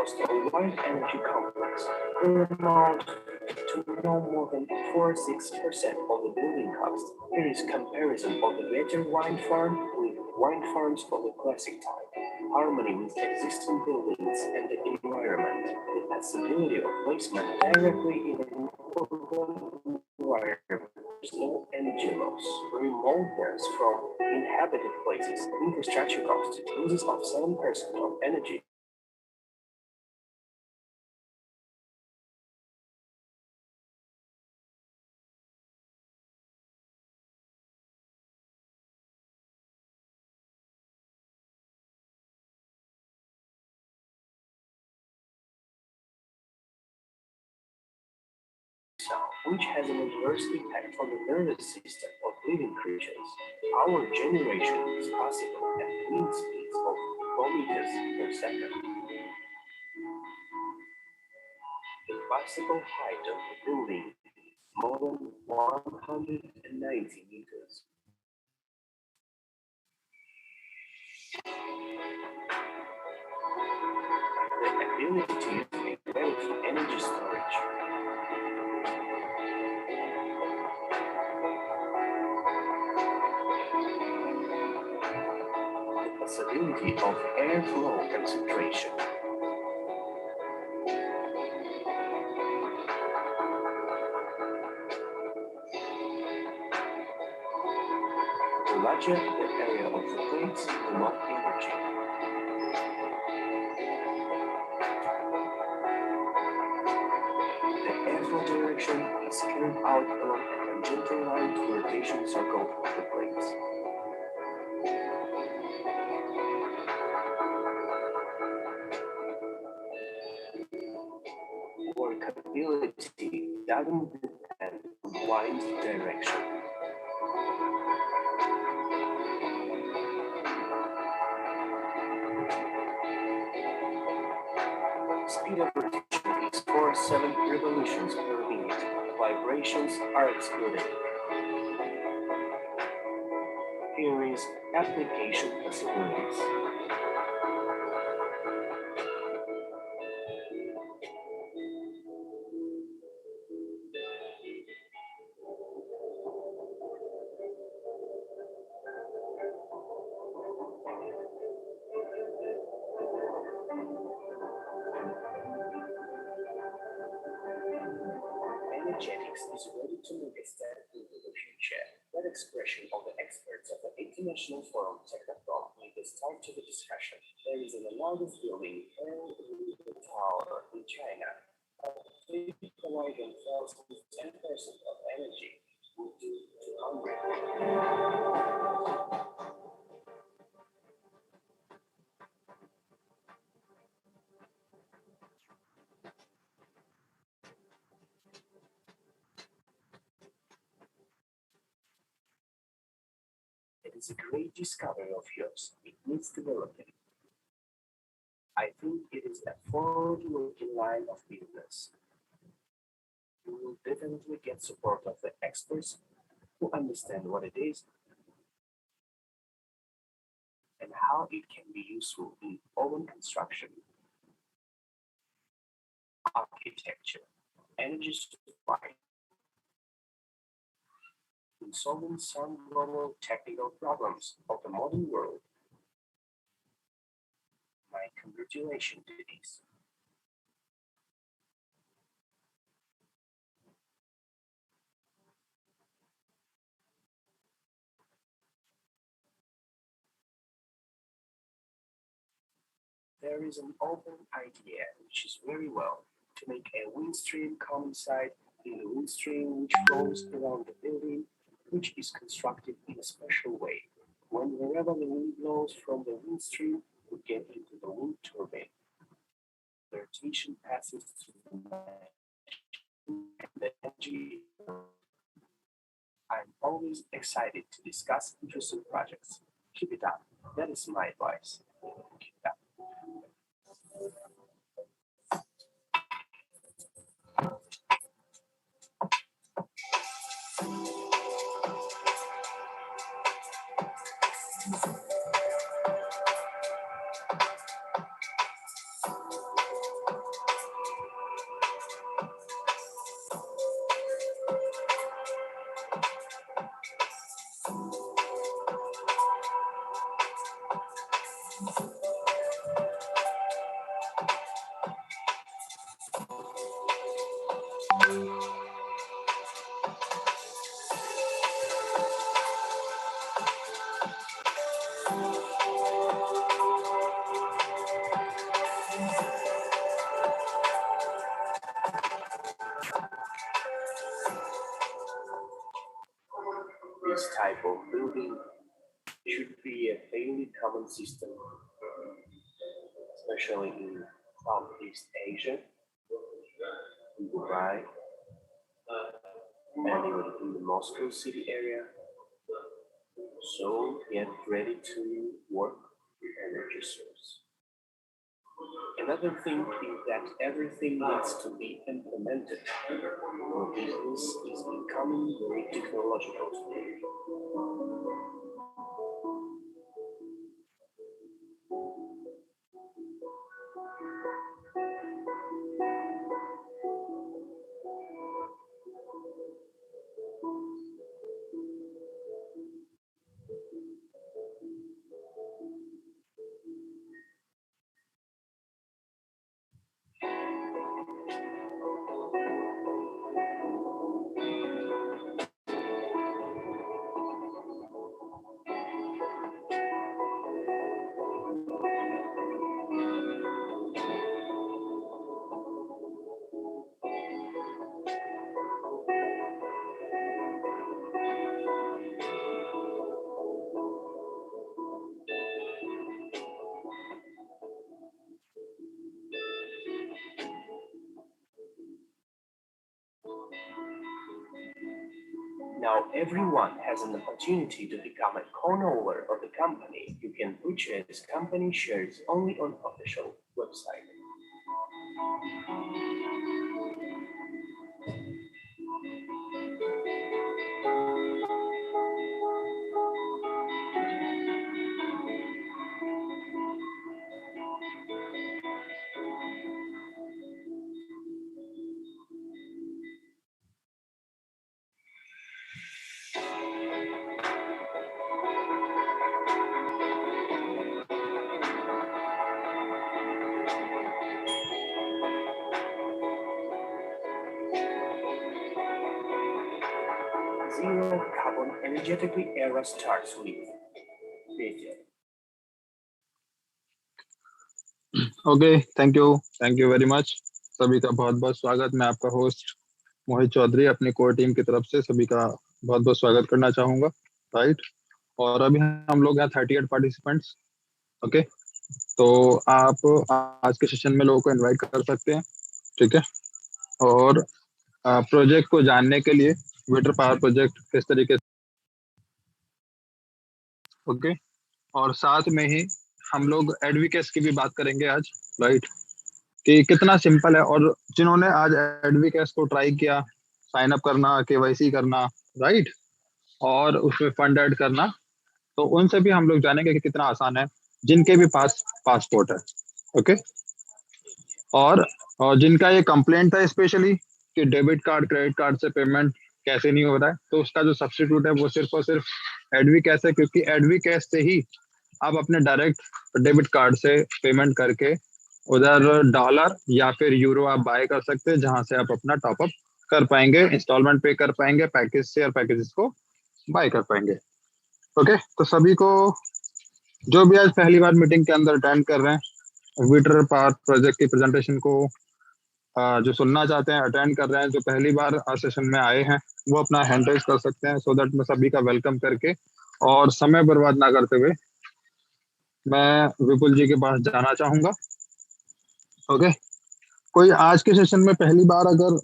across the wide energy complex will amount to no more than 4-6% of the building cost. Here is comparison of the major wind farm with wind farms of the classic type. Harmony with existing buildings and the environment. The possibility of placement directly in an urban environment. Low energy loss, remoteness from inhabited places, infrastructure costs, uses of 7% of energy. Which has an adverse impact on the nervous system of living creatures. Our generation is possible at wind speeds of kilometers per second. The possible height of the building more than 190 meters. The ability to make wealth energy storage. The possibility of airflow concentration. The larger the area of the plates, the more energy. The airflow direction is carried out along a tangential line to the rotation circle of the plates. Workability doesn't depend on wind direction. Speed of rotation is 4-7 revolutions per minute. Vibrations are excluded. Here is application possibilities. Energetics is ready to make a step into the future. That expression of the experts of the International Forum Technoprom made the start to the discussion. There is an analogous building held in the tower in China. They provide themselves with 10% of energy would do 200. It is a great discovery of yours. It needs developing. I think it is a forward-looking line of business. You will definitely get support of the experts who understand what it is and how it can be useful in urban construction, architecture, energy supply, in solving some global technical problems of the modern world. My congratulations to this. There is an open idea which is very well to make a wind stream coincide in the wind stream which flows around the building, which is constructed in a special way. Wherever the wind blows from the wind stream, we get into the wind turbine. The rotation passes through the machine and the energy. I'm always excited to discuss interesting projects. Keep it up. That is my advice. Keep it up. type of building should be a fairly common system, especially in Southeast Asia, in Dubai, and even in the Moscow city area. So get ready to work with energy source. Another thing is that everything needs to be implemented. Your business is becoming very technological today. Now everyone has an opportunity to become a co-owner of the company. You can purchase company shares only on official website. Zero carbon energetically era starts with Beijing. Okay, thank you very much. सभी का बहुत बहुत स्वागत। मैं आपका host मोहित चौधरी अपनी core team की तरफ से सभी का बहुत बहुत स्वागत करना चाहूँगा, राइट। और अभी हम लोग हैं 38 पार्टिसिपेंट्स। ओके, तो आप आज के सेशन में लोगों को इनवाइट कर सकते हैं, ठीक है। और प्रोजेक्ट को जानने के लिए विटर पावर प्रोजेक्ट किस तरीके से, ओके। और साथ में ही हम लोग एडविकेस की भी बात करेंगे आज, राइट, कि कितना सिंपल है। और जिन्होंने आज एडविकेस को ट्राई किया, साइन अप करना, केवाईसी करना, राइट, और उसमें फंड ऐड करना, तो उनसे भी हम लोग जानेंगे कि कितना आसान है जिनके भी पास पासपोर्ट है, ओके। और जिनका ये कंप्लेंट था स्पेशली कि डेबिट कार्ड क्रेडिट कार्ड से पेमेंट कैसे नहीं हो रहा है, तो उसका जो सब्स्टिट्यूट है वो सिर्फ और सिर्फ एडविकेस है, क्योंकि एडविकेस से ही आप अपने डायरेक्ट डेबिट कार्ड से पेमेंट करके उधर डॉलर या फिर यूरो आप बाय कर सकते हैं, जहां से आप अपना टॉपअप कर पाएंगे, इंस्टॉलमेंट पे कर पाएंगे, पैकेज से और पैकेजेस को बाय कर पाएंगे, ओके। तो सभी को जो भी आज पहली बार मीटिंग के अंदर अटेंड कर रहे हैं, विटर पावर प्रोजेक्ट की प्रेजेंटेशन को जो सुनना चाहते हैं, अटेंड कर रहे हैं, जो पहली बार सेशन में आए हैं, वो अपना हैंड रेज कर सकते हैं, सो दैट मैं सभी का वेलकम करके और समय बर्बाद ना करते हुए मैं विपुल जी के पास जाना चाहूंगा, ओके। कोई आज के सेशन में पहली बार अगर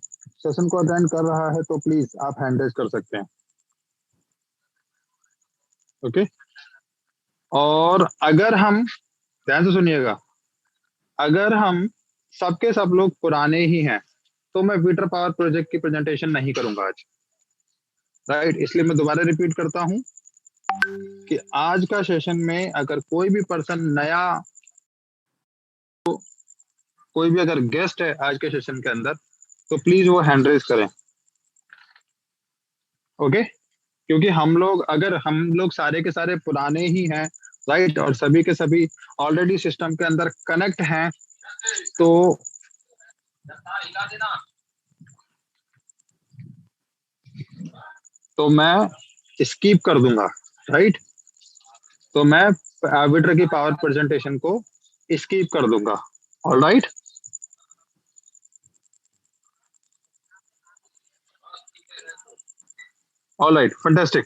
सेशन को अटेंड कर रहा है तो प्लीज आप हैंड रेज कर सकते हैं, ओके। और अगर हम ध्यान से सुनिएगा, अगर हम सबके सब लोग पुराने ही हैं तो मैं विटर पावर प्रोजेक्ट की प्रेजेंटेशन नहीं करूंगा आज, राइट। इसलिए मैं दोबारा रिपीट करता हूं कि आज का सेशन में अगर कोई भी पर्सन नया, कोई भी अगर गेस्ट है आज के सेशन के अंदर, तो प्लीज वो हैंड रेज करें, ओके। क्योंकि अगर हम लोग सारे के सारे पुराने ही हैं, राइट, और सभी के सभी ऑलरेडी सिस्टम के अंदर कनेक्ट हैं, तो मैं स्किप कर दूंगा, राइट। तो मैं विटर की पावर प्रेजेंटेशन को स्किप कर दूंगा, ऑलराइट। Alright, fantastic.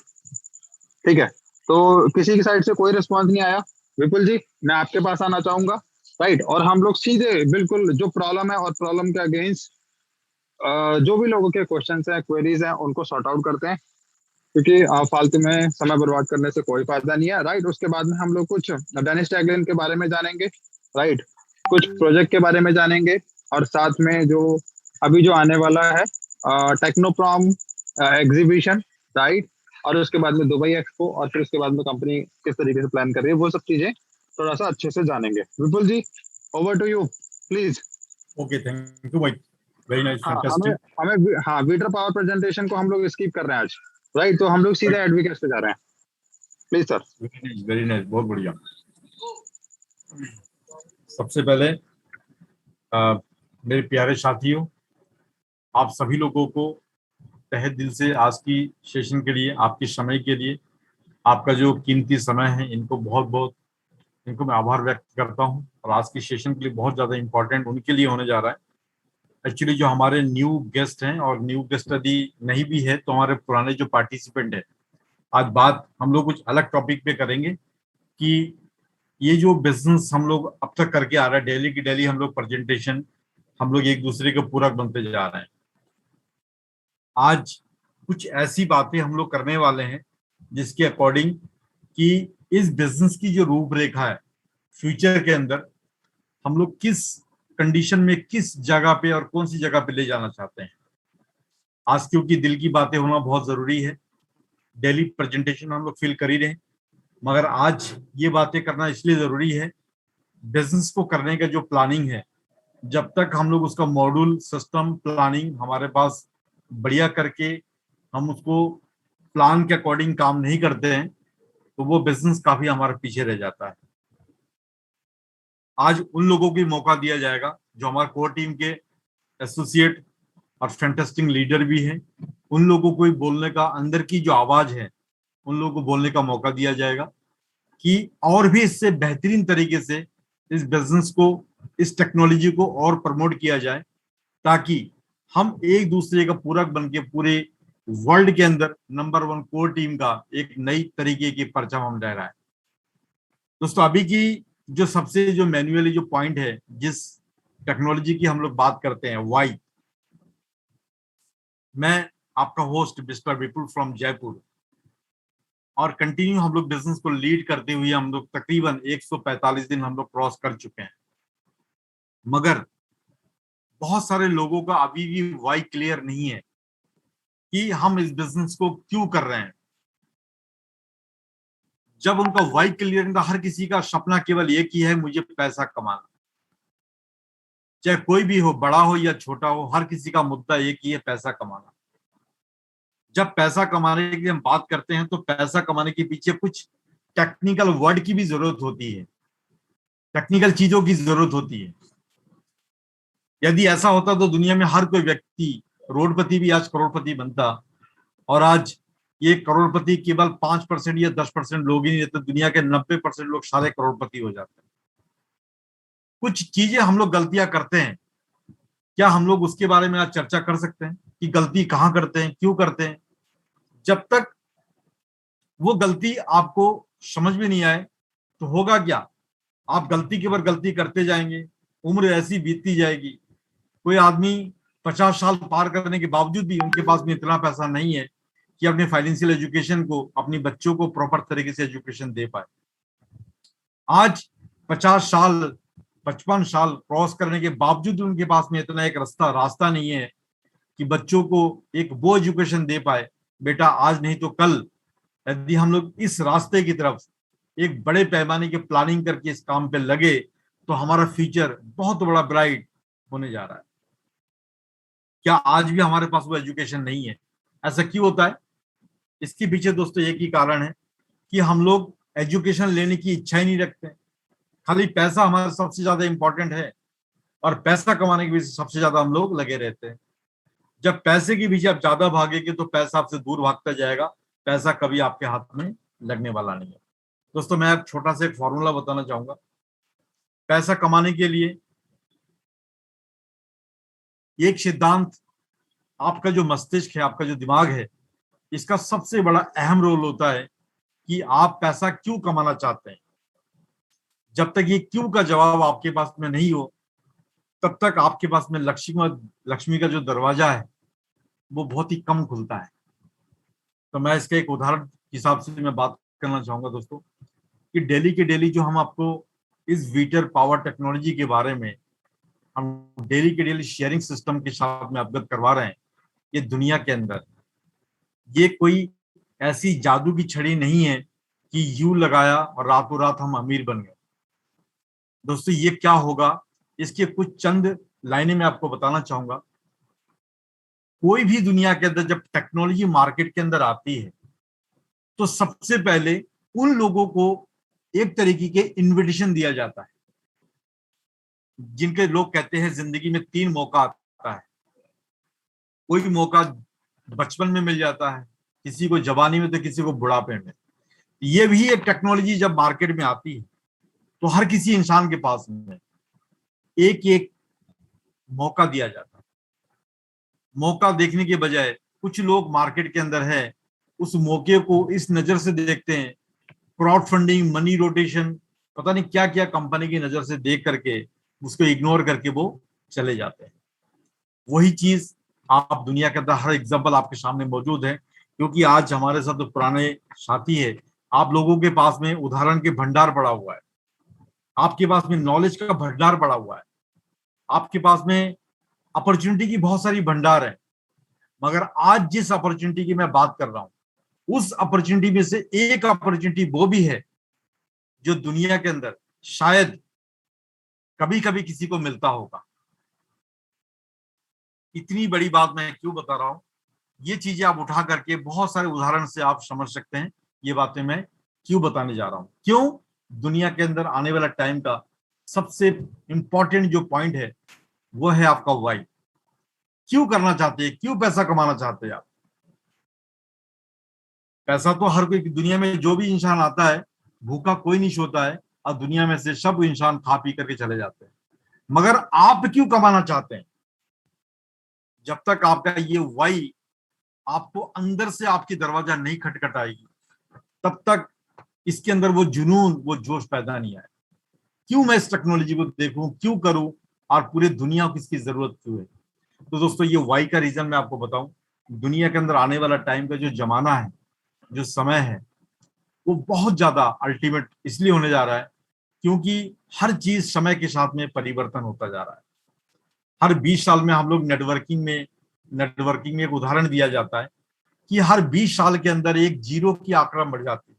ठीक है, तो किसी की साइड से कोई रिस्पॉन्स नहीं आया। विपुल जी, मैं आपके पास आना चाहूंगा। राइट, और हम लोग सीधे बिल्कुल जो प्रॉब्लम है और प्रॉब्लम के अगेंस्ट जो भी लोगों के क्वेश्चंस हैं, क्वेरीज हैं, उनको सॉर्ट आउट करते हैं, क्योंकि फालतू में समय बर्बाद करने से कोई फायदा नहीं है। राइट, उसके बाद में हम लोग कुछ डेनिस टैगलिन के बारे में जानेंगे। राइट, कुछ प्रोजेक्ट के बारे में जानेंगे, और साथ में जो अभी जो आने वाला है टेक्नोप्रॉम एग्जीबिशन। राइट, और उसके बाद में दुबई एक्सपो, और फिर उसके बाद में कंपनी किस तरीके से प्लान कर रही है, वो सब चीजें थोड़ा सा अच्छे से जानेंगे। Vipul ji, over to you please. Okay, thank you भाई, वेरी नाइस, हाँ, हमें फैंटास्टिक। हमें हाँ, वीटर पावर प्रेजेंटेशन को हम लोग स्किप कर रहे हैं आज। राइट, तो हम लोग सीधा एडवोकेट पे जा रहे हैं। Please sir. वेरी नाइस, बहुत बढ़िया। सबसे पहले मेरे प्यारे साथियों, आप सभी लोगों को तहे दिल से आज की सेशन के लिए, आपके समय के लिए, आपका जो कीमती समय है, इनको मैं आभार व्यक्त करता हूं। और आज की सेशन के लिए बहुत ज़्यादा इंपॉर्टेंट उनके लिए होने जा रहा है। एक्चुअली जो हमारे न्यू गेस्ट हैं, और न्यू गेस्ट यदि नहीं भी है तो हमारे पुराने जो पार्टिसिपेंट हैं, आज बात हम लोग कुछ अलग टॉपिक पे करेंगे कि ये जो बिजनेस हम लोग अब तक करके आ रहे हैं, डेली की डेली हम लोग प्रेजेंटेशन, हम लोग एक दूसरे के पूरक बनते जा रहे हैं। आज कुछ ऐसी बातें हम लोग करने वाले हैं जिसके अकॉर्डिंग कि इस बिजनेस की जो रूपरेखा है, फ्यूचर के अंदर हम लोग किस कंडीशन में, किस जगह पे और कौन सी जगह पे ले जाना चाहते हैं। आज क्योंकि दिल की बातें होना बहुत जरूरी है, डेली प्रेजेंटेशन हम लोग फील कर ही रहे हैं, मगर आज ये बातें करना इसलिए जरूरी है, बिजनेस को करने का जो प्लानिंग है, जब तक हम लोग उसका मॉड्यूल सिस्टम प्लानिंग हमारे पास बढ़िया करके हम उसको प्लान के अकॉर्डिंग काम नहीं करते हैं, तो वो बिजनेस काफी हमारे पीछे रह जाता है। आज उन लोगों को मौका दिया जाएगा जो हमारे कोर टीम के एसोसिएट और फैंटास्टिक लीडर भी हैं। उन लोगों को बोलने का, अंदर की जो आवाज है, उन लोगों को बोलने का मौका दिया जाएगा कि और भी इससे बेहतरीन तरीके से इस बिजनेस को, इस टेक्नोलॉजी को और प्रमोट किया जाए, ताकि हम एक दूसरे का पूरक बन के पूरे वर्ल्ड के अंदर नंबर 1 कोर टीम का एक नई तरीके की परचम हम लहराएं। दोस्तों, अभी की जो सबसे जो मैन्युअली जो पॉइंट है, जिस टेक्नोलॉजी की हम लोग बात करते हैं, वाई, मैं आपका host mister Vipul from Jaipur, और कंटिन्यू हम लोग बिजनेस को लीड करते हुए हम लोग तकरीबन 145 दिन हम लोग क्रॉस कर चुके हैं, मगर बहुत सारे लोगों का अभी भी वाई क्लियर नहीं है कि हम इस बिजनेस को क्यों कर रहे हैं। जब उनका वाई क्लियर नहीं था, हर किसी का सपना केवल एक ही है, मुझे पैसा कमाना, चाहे कोई भी हो, बड़ा हो या छोटा हो, हर किसी का मुद्दा एक ही है, पैसा कमाना। जब पैसा कमाने की हम बात करते हैं तो पैसा कमाने के पीछे कुछ टेक्निकल वर्ड की भी जरूरत होती है, टेक्निकल चीजों की जरूरत होती है। यदि ऐसा होता तो दुनिया में हर कोई व्यक्ति, करोड़पति भी आज करोड़पति बनता, और आज ये करोड़पति केवल 5% या 10% लोग ही नहीं रहते, दुनिया के 90% लोग सारे करोड़पति हो जाते हैं। कुछ चीजें हम लोग गलतियां करते हैं, क्या हम लोग उसके बारे में आज चर्चा कर सकते हैं कि गलती कहाँ करते हैं, क्यों करते हैं। जब तक वो गलती आपको समझ में नहीं आए तो होगा क्या, आप गलती के ऊपर गलती करते जाएंगे, उम्र ऐसी बीतती जाएगी। कोई आदमी 50 साल पार करने के बावजूद भी उनके पास में इतना पैसा नहीं है कि अपने फाइनेंशियल एजुकेशन को, अपने बच्चों को प्रॉपर तरीके से एजुकेशन दे पाए। आज 50 साल, 55 साल क्रॉस करने के बावजूद उनके पास में इतना एक रास्ता नहीं है कि बच्चों को एक वो एजुकेशन दे पाए। बेटा, आज नहीं तो कल यदि हम लोग इस रास्ते की तरफ एक बड़े पैमाने की प्लानिंग करके इस काम पे लगे तो हमारा फ्यूचर बहुत बड़ा ब्राइट होने जा रहा है। क्या आज भी हमारे पास वो एजुकेशन नहीं है? ऐसा क्यों होता है? इसके पीछे दोस्तों एक ही कारण है कि हम लोग एजुकेशन लेने की इच्छा ही नहीं रखते। खाली पैसा हमारा सबसे ज्यादा इंपॉर्टेंट है, और पैसा कमाने के पीछे सबसे ज्यादा हम लोग लगे रहते हैं। जब पैसे के पीछे आप ज्यादा भागेंगे तो पैसा आपसे दूर भागता जाएगा, पैसा कभी आपके हाथ में लगने वाला नहीं है। दोस्तों, मैं एक छोटा सा एक फॉर्मूला बताना चाहूंगा। पैसा कमाने के लिए एक सिद्धांत, आपका जो मस्तिष्क है, आपका जो दिमाग है, इसका सबसे बड़ा अहम रोल होता है कि आप पैसा क्यों कमाना चाहते हैं। जब तक ये क्यों का जवाब आपके पास में नहीं हो, तब तक आपके पास में लक्ष्मी का जो दरवाजा है वो बहुत ही कम खुलता है। तो मैं इसके एक उदाहरण के हिसाब से मैं बात करना चाहूंगा दोस्तों, कि डेली के डेली जो हम आपको इस वीटर पावर टेक्नोलॉजी के बारे में हम डेली के डेली शेयरिंग सिस्टम के साथ में अवगत करवा रहे हैं, ये दुनिया के अंदर ये कोई ऐसी जादू की छड़ी नहीं है कि यू लगाया और रातों रात हम अमीर बन गए। दोस्तों ये क्या होगा, इसके कुछ चंद लाइनें मैं आपको बताना चाहूंगा। कोई भी दुनिया के अंदर जब टेक्नोलॉजी मार्केट के अंदर आती है तो सबसे पहले उन लोगों को एक तरीके के इनविटेशन दिया जाता है, जिनके लोग कहते हैं जिंदगी में 3 मौका आता है। कोई मौका बचपन में मिल जाता है, किसी को जवानी में, तो किसी को बुढ़ापे में। ये भी एक टेक्नोलॉजी जब मार्केट में आती है तो हर किसी इंसान के पास में एक एक मौका दिया जाता है। मौका देखने के बजाय कुछ लोग मार्केट के अंदर है उस मौके को इस नजर से देखते हैं, क्राउड फंडिंग, मनी रोटेशन, पता नहीं क्या क्या कंपनी की नजर से देख करके उसको इग्नोर करके वो चले जाते हैं। वही चीज आप दुनिया के अंदर हर एग्जाम्पल आपके सामने मौजूद है, क्योंकि आज हमारे साथ जो पुराने साथी है, आप लोगों के पास में उदाहरण के भंडार पड़ा हुआ है, आपके पास में नॉलेज का भंडार पड़ा हुआ है, आपके पास में अपॉर्चुनिटी की बहुत सारी भंडार है। मगर आज जिस अपॉर्चुनिटी की मैं बात कर रहा हूं, उस अपॉर्चुनिटी में से एक अपॉर्चुनिटी वो भी है जो दुनिया के अंदर शायद कभी कभी किसी को मिलता होगा। इतनी बड़ी बात मैं क्यों बता रहा हूं, ये चीजें आप उठा करके बहुत सारे उदाहरण से आप समझ सकते हैं ये बातें मैं क्यों बताने जा रहा हूं। क्यों दुनिया के अंदर आने वाला टाइम का सबसे इंपॉर्टेंट जो पॉइंट है वो है आपका वाई। क्यों करना चाहते हैं, क्यों पैसा कमाना चाहते हैं आप। पैसा तो हर कोई, दुनिया में जो भी इंसान आता है भूखा कोई नहीं सोता है, और दुनिया में से सब इंसान खा पी करके चले जाते हैं। मगर आप क्यों कमाना चाहते हैं? जब तक आपका ये वाई आपको अंदर से आपकी दरवाजा नहीं खटखटाएगी, तब तक इसके अंदर वो जुनून, वो जोश पैदा नहीं आए। क्यों मैं इस टेक्नोलॉजी को देखूं, क्यों करूं, और पूरी दुनिया को इसकी जरूरत क्यों है। तो दोस्तों ये वाई का रीजन मैं आपको बताऊं, दुनिया के अंदर आने वाला टाइम का जो जमाना है, जो समय है, वो बहुत ज्यादा अल्टीमेट इसलिए होने जा रहा है क्योंकि हर चीज समय के साथ में परिवर्तन होता जा रहा है। हर 20 साल में हम लोग नेटवर्किंग में एक उदाहरण दिया जाता है कि हर 20 साल के अंदर एक जीरो की आंकड़ा बढ़ जाती है।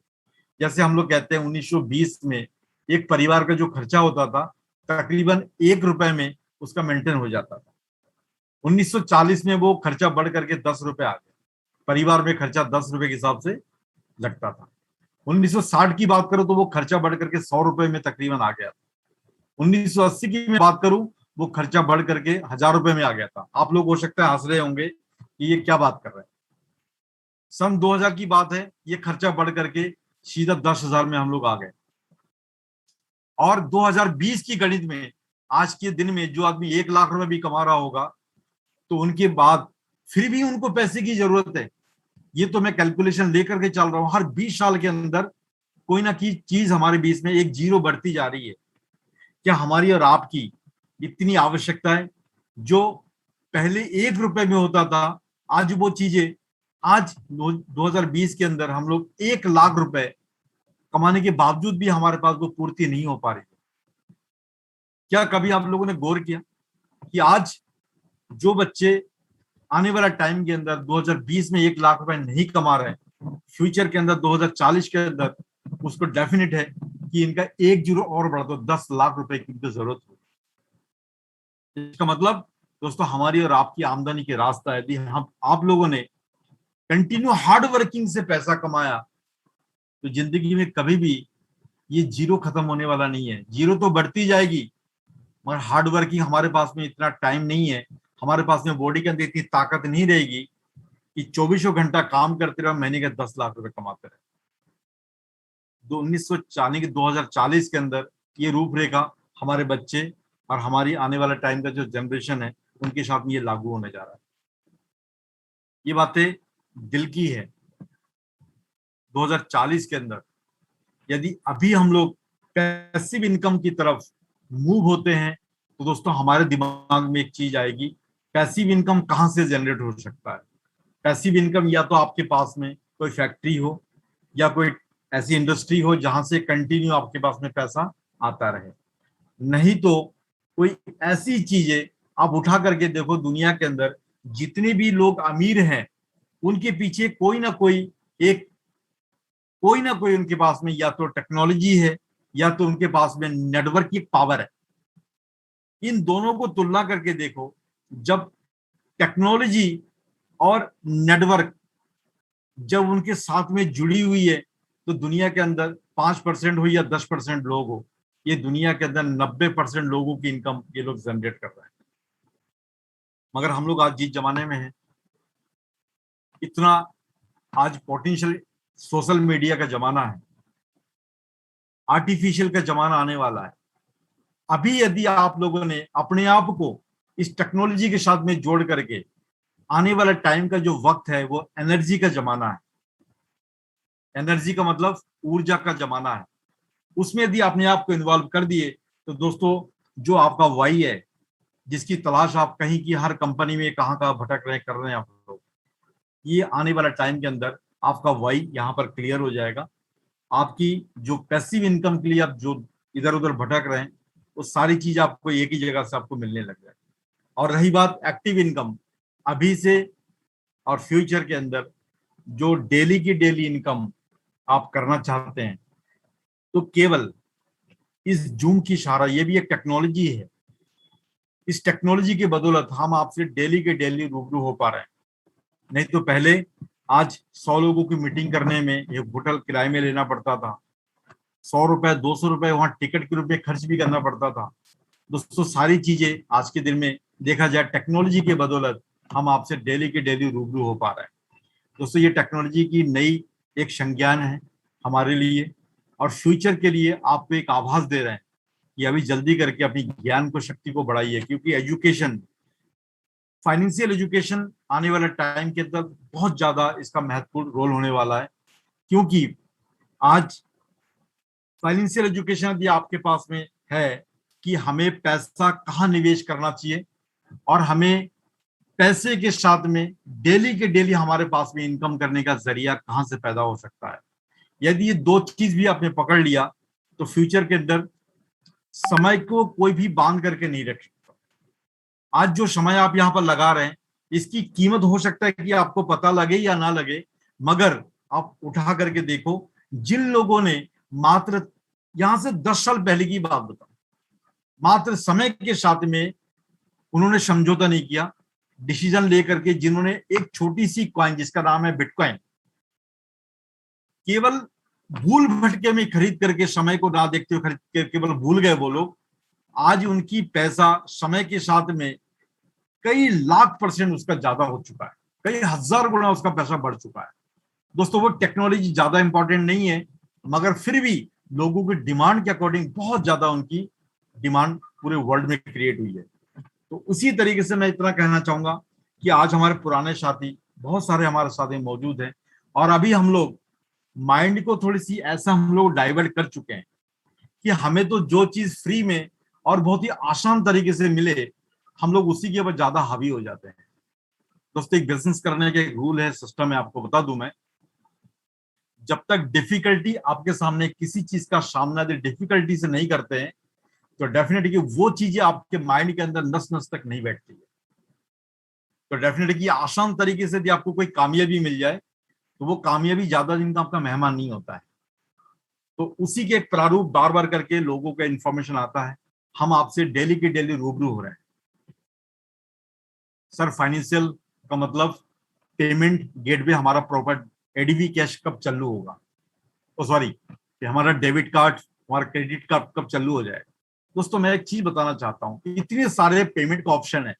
जैसे हम लोग कहते हैं 1920 में एक परिवार का जो खर्चा होता था तकरीबन 1 रुपए में उसका मेंटेन हो जाता था। 1940 में वो खर्चा बढ़ करके 10 रुपए आ गया, परिवार में खर्चा 10 रुपए के हिसाब से लगता था। 1960 की बात करो तो वो खर्चा बढ़ करके 100 रुपए में तकरीबन आ गया था। 1980 की मैं बात करूं वो खर्चा बढ़ करके 1000 रुपए में आ गया था। आप लोग हो सकता है हंस रहे होंगे कि ये क्या बात कर रहे हैं। सन 2000 की बात है, ये खर्चा बढ़ करके सीधा 10,000 में हम लोग आ गए। और 2020 की गणित में आज के दिन में जो आदमी 1 लाख रुपए भी कमा रहा होगा तो उनके बाद फिर भी उनको पैसे की जरूरत है। ये तो मैं कैलकुलेशन लेकर के चल रहा हूं। हर 20 साल के अंदर कोई ना कोई चीज हमारे बीच में एक जीरो बढ़ती जा रही है। क्या हमारी और आपकी इतनी आवश्यकता है? जो पहले 1 रुपए में होता था, आज वो चीजें, आज 2020 के अंदर हम लोग 1 लाख रुपए कमाने के बावजूद भी हमारे पास वो पूर्ति नहीं हो पा रही। क्या कभी आप लोगों ने गौर किया कि आज जो बच्चे आने वाला टाइम के अंदर 2020 में 1 लाख रुपए नहीं कमा रहे, फ्यूचर के अंदर 2040 के अंदर उसको डेफिनेट है कि इनका 1 जीरो और बढ़ा तो 10 लाख रुपए की इनको जरूरत होगी। इसका मतलब दोस्तों हमारी और आपकी आमदनी के रास्ता यदि हम आप लोगों ने कंटिन्यू हार्ड वर्किंग से पैसा कमाया तो जिंदगी में कभी भी ये जीरो खत्म होने वाला नहीं है। जीरो तो बढ़ती जाएगी, मगर हार्ड वर्किंग, हमारे पास में इतना टाइम नहीं है, हमारे पास में बॉडी के अंदर इतनी ताकत नहीं रहेगी कि 24 घंटा काम करते रहे, महीने के 10 लाख रुपए कमाते रहे। 2040 के अंदर ये रूपरेखा हमारे बच्चे और हमारी आने वाला टाइम का जो जनरेशन है उनके साथ में ये लागू होने जा रहा है। ये बातें दिल की है। 2040 के अंदर यदि अभी हम लोग पैसिव इनकम की तरफ मूव होते हैं तो दोस्तों हमारे दिमाग में एक चीज आएगी, पैसिव इनकम कहाँ से जनरेट हो सकता है। पैसिव इनकम या तो आपके पास में कोई फैक्ट्री हो या कोई ऐसी इंडस्ट्री हो जहां से कंटिन्यू आपके पास में पैसा आता रहे, नहीं तो कोई ऐसी चीजें आप उठा करके देखो, दुनिया के अंदर जितने भी लोग अमीर हैं उनके पीछे कोई ना कोई उनके पास में या तो टेक्नोलॉजी है या तो उनके पास में नेटवर्क की पावर है। इन दोनों को तुलना करके देखो, जब टेक्नोलॉजी और नेटवर्क जब उनके साथ में जुड़ी हुई है तो दुनिया के अंदर 5% हो या 10% लोग हो, ये दुनिया के अंदर 90% लोगों की इनकम ये लोग जनरेट कर रहे हैं। मगर हम लोग आज जिस जमाने में हैं, इतना आज पोटेंशियल सोशल मीडिया का जमाना है, आर्टिफिशियल का जमाना आने वाला है। अभी यदि आप लोगों ने अपने आप को इस टेक्नोलॉजी के साथ में जोड़ करके, आने वाला टाइम का जो वक्त है वो एनर्जी का जमाना है। एनर्जी का मतलब ऊर्जा का जमाना है। उसमें यदि अपने आप को इन्वॉल्व कर दिए तो दोस्तों जो आपका वाई है, जिसकी तलाश आप कहीं की हर कंपनी में कहाँ कहाँ भटक रहे कर रहे हैं आप लोग, ये आने वाला टाइम के अंदर आपका वाई यहाँ पर क्लियर हो जाएगा। आपकी जो पैसिव इनकम के लिए आप जो इधर उधर भटक रहे हैं वो सारी चीज आपको एक ही जगह से आपको मिलने लग जाएगी। और रही बात एक्टिव इनकम, अभी से और फ्यूचर के अंदर जो डेली की डेली इनकम आप करना चाहते हैं तो केवल इस जूम की इशारा, ये भी एक टेक्नोलॉजी है। इस टेक्नोलॉजी की बदौलत हम आपसे डेली के डेली रूबरू हो पा रहे हैं। नहीं तो पहले आज 100 लोगों की मीटिंग करने में एक होटल किराए में लेना पड़ता था, 100 रुपए 200 रुपए वहां टिकट के रूप में खर्च भी करना पड़ता था। दोस्तों सारी चीजें आज के दिन में देखा जाए टेक्नोलॉजी की बदौलत हम आपसे डेली के डेली रूबरू हो पा रहे हैं। दोस्तों ये टेक्नोलॉजी की नई एक संज्ञान है हमारे लिए, और फ्यूचर के लिए आपको एक आभास दे रहे हैं कि अभी जल्दी करके अपनी ज्ञान को, शक्ति को बढ़ाइए, क्योंकि एजुकेशन, फाइनेंशियल एजुकेशन आने वाले टाइम के अंदर बहुत ज्यादा इसका महत्वपूर्ण रोल होने वाला है। क्योंकि आज फाइनेंशियल एजुकेशन यदि आपके पास में है कि हमें पैसा कहाँ निवेश करना चाहिए और हमें पैसे के साथ में डेली के डेली हमारे पास में इनकम करने का जरिया कहाँ से पैदा हो सकता है, यदि ये दो चीज भी आपने पकड़ लिया तो फ्यूचर के अंदर समय को कोई भी बांध करके नहीं रख सकता। आज जो समय आप यहाँ पर लगा रहे हैं इसकी कीमत हो सकता है कि आपको पता लगे या ना लगे, मगर आप उठा करके देखो, जिन लोगों ने मात्र यहां से 10 साल पहले की बात बताओ, मात्र समय के साथ में उन्होंने समझौता नहीं किया, डिसीजन लेकर के जिन्होंने एक छोटी सी कॉइन जिसका नाम है बिटकॉइन, केवल भूल भटके में खरीद करके, समय को ना देखते हुए खरीद के केवल भूल गए वो लोग, आज उनकी पैसा समय के साथ में कई लाख% उसका ज्यादा हो चुका है, कई हजार गुना उसका पैसा बढ़ चुका है। दोस्तों वो टेक्नोलॉजी ज्यादा इंपॉर्टेंट नहीं है, मगर फिर भी लोगों की डिमांड के अकॉर्डिंग बहुत ज्यादा उनकी डिमांड पूरे वर्ल्ड में क्रिएट हुई है। तो उसी तरीके से मैं इतना कहना चाहूंगा कि आज हमारे पुराने साथी, बहुत सारे हमारे साथी मौजूद हैं, और अभी हम लोग माइंड को थोड़ी सी ऐसा हम लोग डाइवर्ट कर चुके हैं कि हमें तो जो चीज फ्री में और बहुत ही आसान तरीके से मिले, हम लोग उसी के ऊपर ज्यादा हावी हो जाते हैं। दोस्तों एक बिजनेस करने के एक रूल है, सिस्टम है, आपको बता दूं मैं, जब तक डिफिकल्टी आपके सामने, किसी चीज का सामना यदि डिफिकल्टी से नहीं करते हैं तो डेफिनेटली वो चीजें आपके माइंड के अंदर नस नस तक नहीं बैठती है। तो डेफिनेटली आसान तरीके से यदि आपको कोई कामयाबी मिल जाए तो वो कामयाबी ज्यादा दिन का आपका मेहमान नहीं होता है। तो उसी के एक प्रारूप बार बार करके लोगों का इंफॉर्मेशन आता है, हम आपसे डेली के डेली रूबरू हो रहे हैं। सर फाइनेंशियल का मतलब पेमेंट गेटवे हमारा प्रॉपर एडीवी कैश कब चालू होगा, ओ सॉरी हमारा डेबिट कार्ड, हमारा क्रेडिट कार्ड कब चालू हो जाएगा। दोस्तों मैं एक चीज बताना चाहता हूं कि इतने सारे पेमेंट का ऑप्शन है,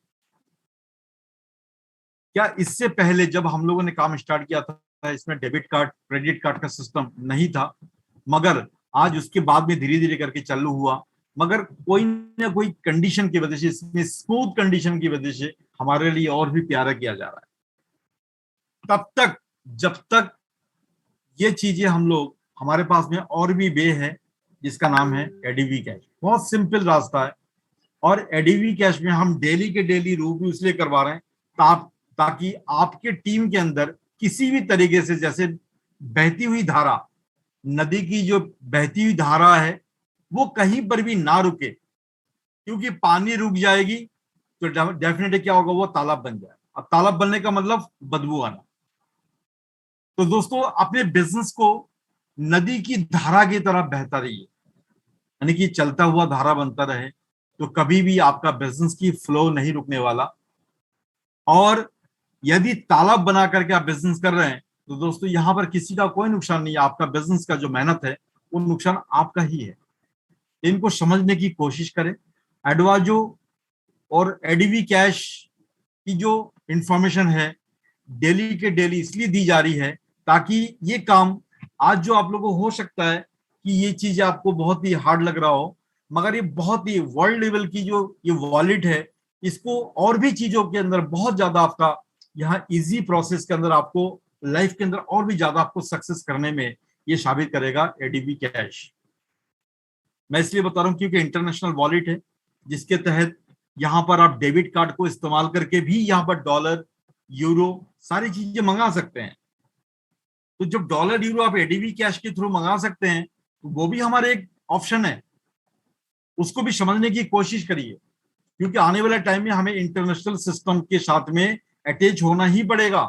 क्या इससे पहले जब हम लोगों ने काम स्टार्ट किया था इसमें डेबिट कार्ड, क्रेडिट कार्ड का सिस्टम नहीं था, मगर आज उसके बाद में धीरे धीरे करके चालू हुआ, मगर कोई ना कोई कंडीशन की वजह से, इसमें स्मूथ कंडीशन की वजह से हमारे लिए और भी प्यारा किया जा रहा है। तब तक जब तक ये चीजें हम लोग, हमारे पास में और भी वे है जिसका नाम है एडीवी कैश। बहुत सिंपल रास्ता है, और एडीवी कैश में हम डेली के डेली रिव्यू इसलिए करवा रहे हैं ताकि आपके टीम के अंदर किसी भी तरीके से, जैसे बहती हुई धारा, नदी की जो बहती हुई धारा है वो कहीं पर भी ना रुके, क्योंकि पानी रुक जाएगी तो डेफिनेटली क्या होगा, वो तालाब बन जाए। अब तालाब बनने का मतलब बदबू आना। तो दोस्तों, अपने बिजनेस को नदी की धारा की तरह बहता रहिए, यानी कि चलता हुआ धारा बनता रहे, तो कभी भी आपका बिजनेस की फ्लो नहीं रुकने वाला। और यदि तालाब बना करके आप बिजनेस कर रहे हैं तो दोस्तों यहां पर किसी का कोई नुकसान नहीं है, आपका बिजनेस का जो मेहनत है वो नुकसान आपका ही है। इनको समझने की कोशिश करें। एडवाजो और एडीवी कैश की जो इंफॉर्मेशन है डेली के डेली इसलिए दी जा रही है ताकि ये काम आज जो आप लोगों को हो सकता है कि ये चीज आपको बहुत ही हार्ड लग रहा हो, मगर ये बहुत ही वर्ल्ड लेवल की जो ये वॉलेट है, इसको और भी चीजों के अंदर बहुत ज्यादा आपका यहाँ इजी प्रोसेस के अंदर आपको लाइफ के अंदर और भी ज्यादा आपको सक्सेस करने में ये साबित करेगा एडीवी कैश। मैं इसलिए बता रहा हूँ क्योंकि इंटरनेशनल वॉलेट है, जिसके तहत यहाँ पर आप डेबिट कार्ड को इस्तेमाल करके भी यहाँ पर डॉलर, यूरो सारी चीजें मंगा सकते हैं। तो जब डॉलर यूरो आप एडीवी कैश के थ्रू मंगा सकते हैं तो वो भी हमारे एक ऑप्शन है, उसको भी समझने की कोशिश करिए, क्योंकि आने वाले टाइम में हमें इंटरनेशनल सिस्टम के साथ में अटैच होना ही पड़ेगा।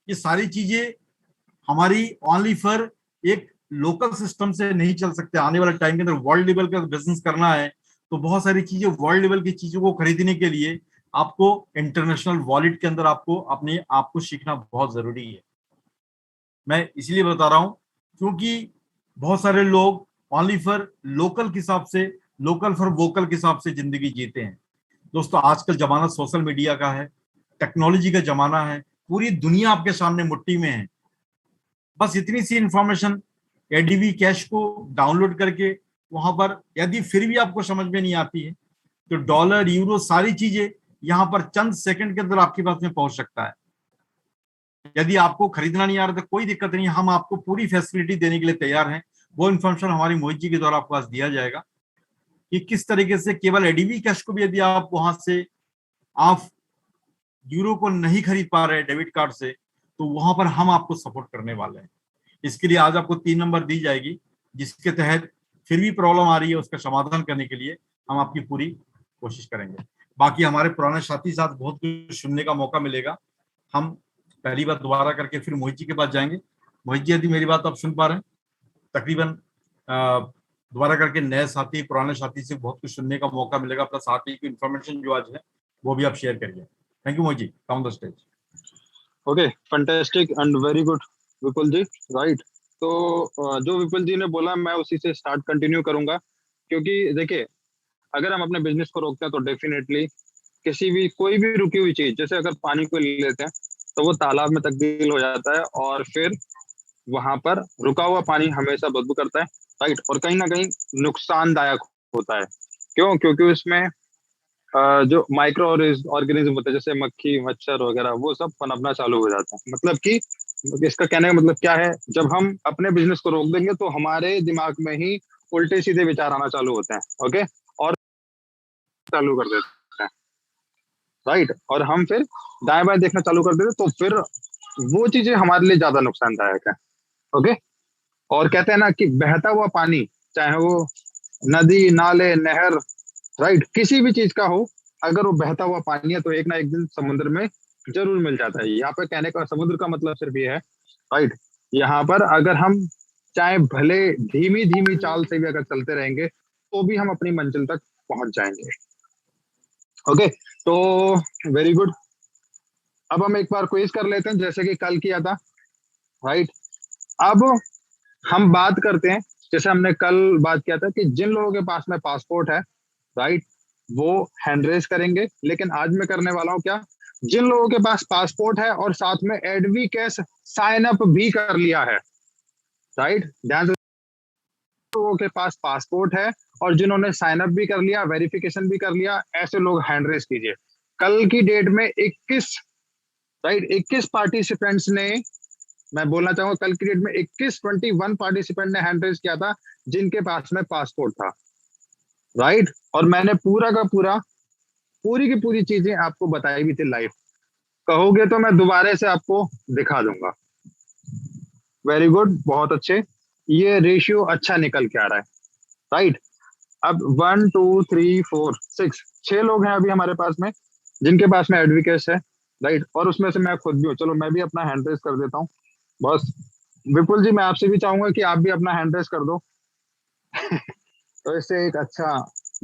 ये सारी चीजें हमारी ओनली फॉर एक लोकल सिस्टम से नहीं चल सकते। आने वाले टाइम के अंदर वर्ल्ड लेवल का बिजनेस करना है तो बहुत सारी चीजें, वर्ल्ड लेवल की चीजों को खरीदने के लिए आपको इंटरनेशनल वॉलेट के अंदर आपको अपने आप को सीखना बहुत जरूरी है। मैं इसलिए बता रहा हूं क्योंकि बहुत सारे लोग ओनली फॉर लोकल के हिसाब से, लोकल फॉर वोकल के हिसाब से जिंदगी जीते हैं। दोस्तों, आजकल जमाना सोशल मीडिया का है, टेक्नोलॉजी का जमाना है, पूरी दुनिया आपके सामने मुट्ठी में है। बस इतनी सी इंफॉर्मेशन एडीवी कैश को डाउनलोड करके वहां पर, यदि फिर भी आपको समझ में नहीं आती है तो डॉलर, यूरो सारी चीजें यहां पर चंद सेकंड के अंदर आपके पास में पहुंच सकता है। यदि आपको खरीदना नहीं आ रहा तो कोई दिक्कत नहीं, हम आपको पूरी फैसिलिटी देने के लिए तैयार हैं। वो इन्फॉर्मेशन हमारी मोहित जी के द्वारा आपको पास दिया जाएगा कि किस तरीके से केवल एडीवी कैश को भी यदि आप वहां से आप यूरो को नहीं खरीद पा रहे डेबिट कार्ड से, तो वहां पर हम आपको सपोर्ट करने वाले हैं। इसके लिए आज आपको 3 नंबर दी जाएगी, जिसके तहत फिर भी प्रॉब्लम आ रही है उसका समाधान करने के लिए हम आपकी पूरी कोशिश करेंगे। बाकी हमारे पुराने साथी साथ बहुत कुछ सुनने का मौका मिलेगा। हम पहली बार दोबारा करके फिर मोहित जी के पास जाएंगे। मोहित जी, यदि मेरी बात आप सुन पा रहे हैं, तकरीबन दोबारा करके नए साथी, पुराने साथी से बहुत कुछ सुनने का मौका मिलेगा, प्लस साथी की इन्फॉर्मेशन जो आज है वो भी आप शेयर करिए। Thank you Mohit ji, on the stage. Okay, fantastic and very good Vipul ji, right. तो जो विपुल जी ने बोला मैं उसी से स्टार्ट कंटिन्यू करूंगा, क्योंकि देखिए अगर हम अपने बिजनेस को रोकते हैं तो डेफिनेटली किसी भी, कोई भी रुकी हुई चीज, जैसे अगर पानी को ले लेते हैं तो वो तालाब में तब्दील हो जाता है और फिर वहां पर रुका हुआ पानी हमेशा बदबू करता है, राइट, और कहीं ना कहीं नुकसानदायक होता है। क्यों? क्योंकि उसमें जो माइक्रो ऑर्गेनिज्म होते हैं जैसे मक्खी, मच्छर वगैरह, वो सब पनपना चालू हो जाता है। मतलब कि इसका कहने का मतलब क्या है, जब हम अपने बिजनेस को रोक देंगे तो हमारे दिमाग में ही उल्टे सीधे विचार आना चालू होते हैं, ओके, और चालू कर देते हैं, राइट, और हम फिर दाएं बाएं देखना चालू कर देते हैं, तो फिर वो चीजें हमारे लिए ज्यादा नुकसानदायक है, ओके। और कहते हैं ना कि बहता हुआ पानी, चाहे वो नदी, नाले, नहर, राइट, किसी भी चीज का हो, अगर वो बहता हुआ पानी है तो एक ना एक दिन समुद्र में जरूर मिल जाता है। यहाँ पे कहने का समुद्र का मतलब सिर्फ ये है, राइट, यहाँ पर अगर हम चाहे भले धीमी धीमी चाल से भी अगर चलते रहेंगे तो भी हम अपनी मंजिल तक पहुंच जाएंगे, ओके। तो वेरी गुड। अब हम एक बार क्विज कर लेते हैं जैसे कि कल किया था, राइट। अब हम बात करते हैं, जैसे हमने कल बात किया था कि जिन लोगों के पास में पासपोर्ट है, राइट, वो हैंड रेज करेंगे। लेकिन आज मैं करने वाला हूं क्या, जिन लोगों के पास पासपोर्ट है और साथ में एडवी कैश साइन अप भी कर लिया है, राइट, ध्यान से, लोगों के पास पासपोर्ट है और जिन्होंने साइन अप भी कर लिया, वेरिफिकेशन भी कर लिया, ऐसे लोग हैंड रेज कीजिए। कल की डेट में 21 पार्टिसिपेंट्स ने मैं बोलना चाहूंगा कल की डेट में 21 पार्टिसिपेंट ने हैंड रेज किया था जिनके पास में पासपोर्ट था, राइट। और मैंने पूरा का पूरा पूरी की पूरी चीजें आपको बताई भी थी लाइव। कहोगे तो मैं दोबारा से आपको दिखा दूंगा। वेरी गुड, बहुत अच्छे, ये रेशियो अच्छा निकल के आ रहा है, राइट। अब 1 2 3 4 6 6 लोग हैं अभी हमारे पास में जिनके पास में एडवोकेट्स है, राइट। और उसमें से मैं खुद भी हूँ। चलो मैं भी अपना हैंड रेस कर देता हूँ बस। विपुल जी, मैं आपसे भी चाहूंगा कि आप भी अपना हैंड रेस कर दो तो इससे एक अच्छा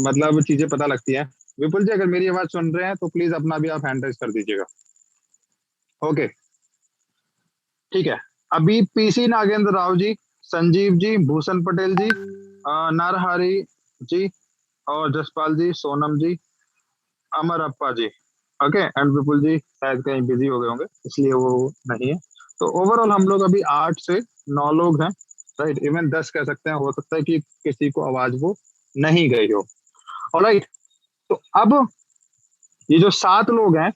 मतलब चीजें पता लगती है। विपुल जी, अगर मेरी आवाज सुन रहे हैं तो प्लीज अपना भी आप हैंड रेस कर दीजिएगा। ओके, ठीक है। अभी पीसी नागेंद्र राव जी, संजीव जी, भूषण पटेल जी, नारहरी जी, और जसपाल जी, सोनम जी, अमर अप्पा जी, ओके। एंड विपुल जी शायद कहीं बिजी हो गए होंगे इसलिए वो नहीं है। तो ओवरऑल हम लोग अभी 8 से 9 लोग हैं, राइट। इवन 10 कह सकते हैं, हो सकता है कि किसी को आवाज वो नहीं गई हो। ऑलराइट, तो अब ये जो 7 लोग हैं,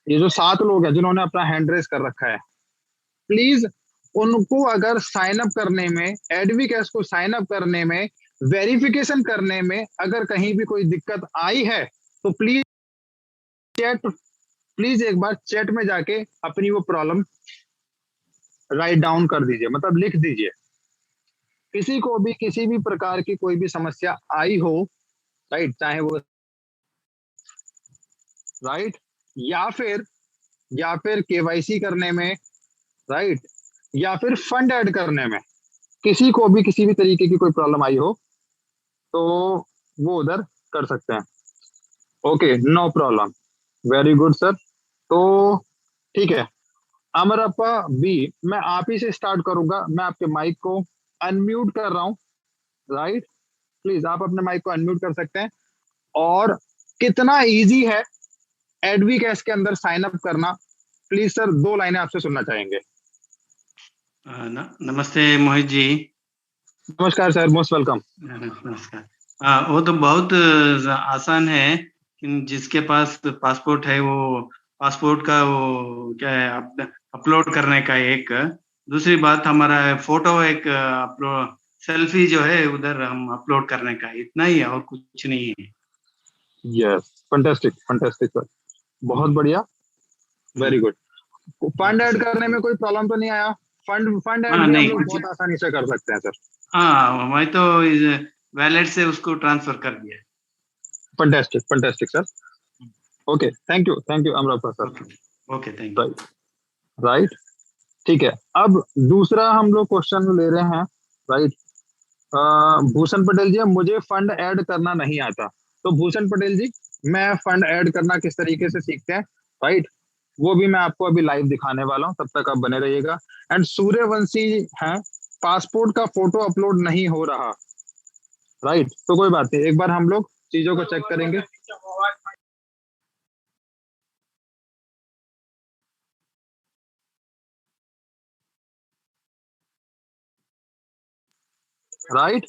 ये जो 7 लोग हैं जिन्होंने अपना हैंड रेस कर रखा है, प्लीज उनको अगर साइन अप करने में, एडवीकेस को साइन अप करने में, वेरिफिकेशन करने में अगर कहीं भी कोई दिक्कत आई है तो प्लीज एक बार चैट में जाके अपनी वो प्रॉब्लम राइट डाउन कर दीजिए, मतलब लिख दीजिए। किसी को भी किसी भी प्रकार की कोई भी समस्या आई हो, राइट, चाहे वो राइट या फिर केवाईसी करने में, राइट, या फिर फंड ऐड करने में, किसी को भी किसी भी तरीके की कोई प्रॉब्लम आई हो तो वो उधर कर सकते हैं। Okay, no problem, very good sir. तो ठीक है, अमरप्पा बी, मैं आप ही से स्टार्ट करूंगा। मैं आपके माइक को अनम्यूट कर रहा हूं, राइट। प्लीज आप अपने माइक को अनम्यूट कर सकते हैं। और कितना इजी है एडवीकेस के अंदर साइन अप करना, प्लीज सर 2 लाइनें आपसे सुनना चाहेंगे। नमस्ते मोहित जी। नमस्कार सर, मोस्ट वेलकम। नमस्कार। वो तो बहुत आसान है कि जिसके पास पासपोर्ट है वो पासपोर्ट का वो क्या है अपलोड करने का एक। दूसरी बात हमारा फोटो एक अपलोड सेल्फी जो है उधर हम अपलोड करने का, इतना ही है और कुछ नहीं है। यस, फैंटास्टिक फैंटास्टिक सर, बहुत बढ़िया, वेरी गुड। फंड ऐड करने में कोई प्रॉब्लम तो नहीं आया? फंड ऐड भी हम नहीं, लोग बहुत आसानी से कर सकते हैं सर। हाँ मैं तो वैलेट से उसको ट्रांसफर कर दिया। Fantastic fantastic sir. Okay, thank you Amarappa sir. Okay, thank you. Right right, ठीक है। अब दूसरा हम लोग क्वेश्चन ले रहे हैं, राइट। भूषण पटेल जी, मुझे फंड ऐड करना नहीं आता। तो भूषण पटेल जी, मैं फंड ऐड करना किस तरीके से सीखते हैं, राइट, वो भी मैं आपको अभी लाइव दिखाने वाला हूं, तब तक आप बने रहिएगा। एंड सूर्यवंशी हैं, पासपोर्ट का फोटो अपलोड नहीं हो रहा, राइट। तो कोई बात नहीं, एक बार हम लोग चीजों को चेक करेंगे। राइट,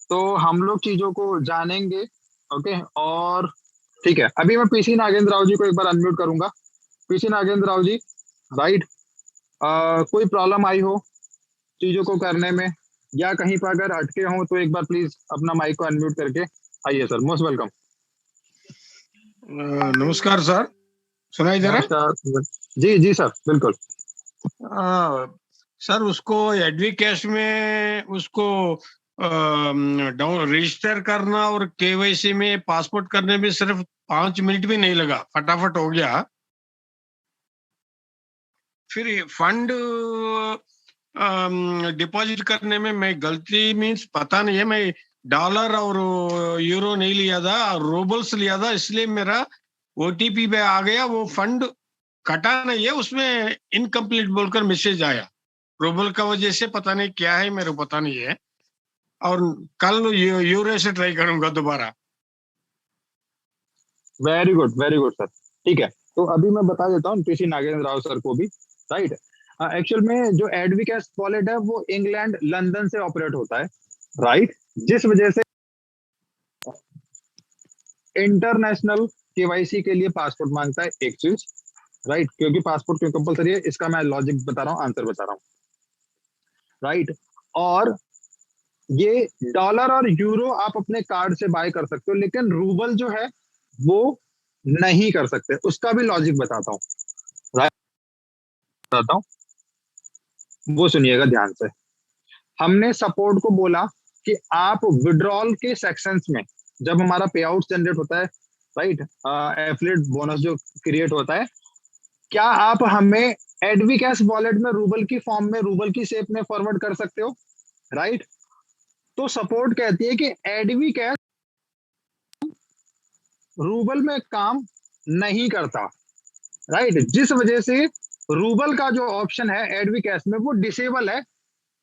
तो हम लोग चीजों को जानेंगे। ओके, और ठीक है, अभी मैं पीसी नागेंद्र राव जी को एक बार अनम्यूट करूंगा। पीसी नागेंद्र राव जी, राइट, कोई प्रॉब्लम आई हो चीजों को करने में या कहीं पर अगर अटके हो तो एक बार प्लीज अपना माइक को अनम्यूट करके आइए सर, मोस्ट वेलकम। नमस्कार सर, सुनाई दे रहा है? नमस्कार जी, जी सर, बिल्कुल। सर उसको एडवीकेश में उसको डाउन रजिस्टर करना और केवाईसी में पासपोर्ट करने में सिर्फ 5 मिनट भी नहीं लगा, फटाफट हो गया। फिर फंड डिपॉजिट करने में मैं गलती मीन्स पता नहीं है, मैं डॉलर और यूरो नहीं लिया था, रूबल्स लिया था, इसलिए मेरा ओटीपी पे आ गया, वो फंड कटा नहीं है, उसमें इनकम्प्लीट बोलकर मैसेज आया। रूबल का वजह से पता नहीं क्या है, मेरे को पता नहीं है। और कल यूरो से ट्राई करूंगा दोबारा। वेरी गुड सर, ठीक है। तो अभी मैं बता देता हूँ पीसी नागेंद्र राव सर को भी, राइट। एक्चुअल में जो एडवीकेस वॉलेट है वो इंग्लैंड लंदन से ऑपरेट होता है, राइट, जिस वजह से इंटरनेशनल केवाईसी के लिए पासपोर्ट मांगता है, एक चीज। राइट, क्योंकि पासपोर्ट क्यों कंपलसरी है इसका मैं लॉजिक बता रहा हूँ, आंसर बता रहा हूँ, राइट। और ये डॉलर और यूरो आप अपने कार्ड से बाय कर सकते हो, लेकिन रूबल जो है वो नहीं कर सकते, उसका भी लॉजिक बताता हूँ, राइट, बताता हूँ, वो सुनिएगा ध्यान से। हमने सपोर्ट को बोला कि आप विड्रॉल के सेक्शंस में जब हमारा पे आउट जनरेट होता है, राइट, एफिलिएट बोनस जो क्रिएट होता है, क्या आप हमें एडवी कैश वॉलेट में रूबल की फॉर्म में, रूबल की शेप में फॉरवर्ड कर सकते हो, राइट। तो सपोर्ट कहती है कि एडवी कैश रूबल में काम नहीं करता, राइट, जिस वजह से रूबल का जो ऑप्शन है एडवी कैश में वो डिसेबल है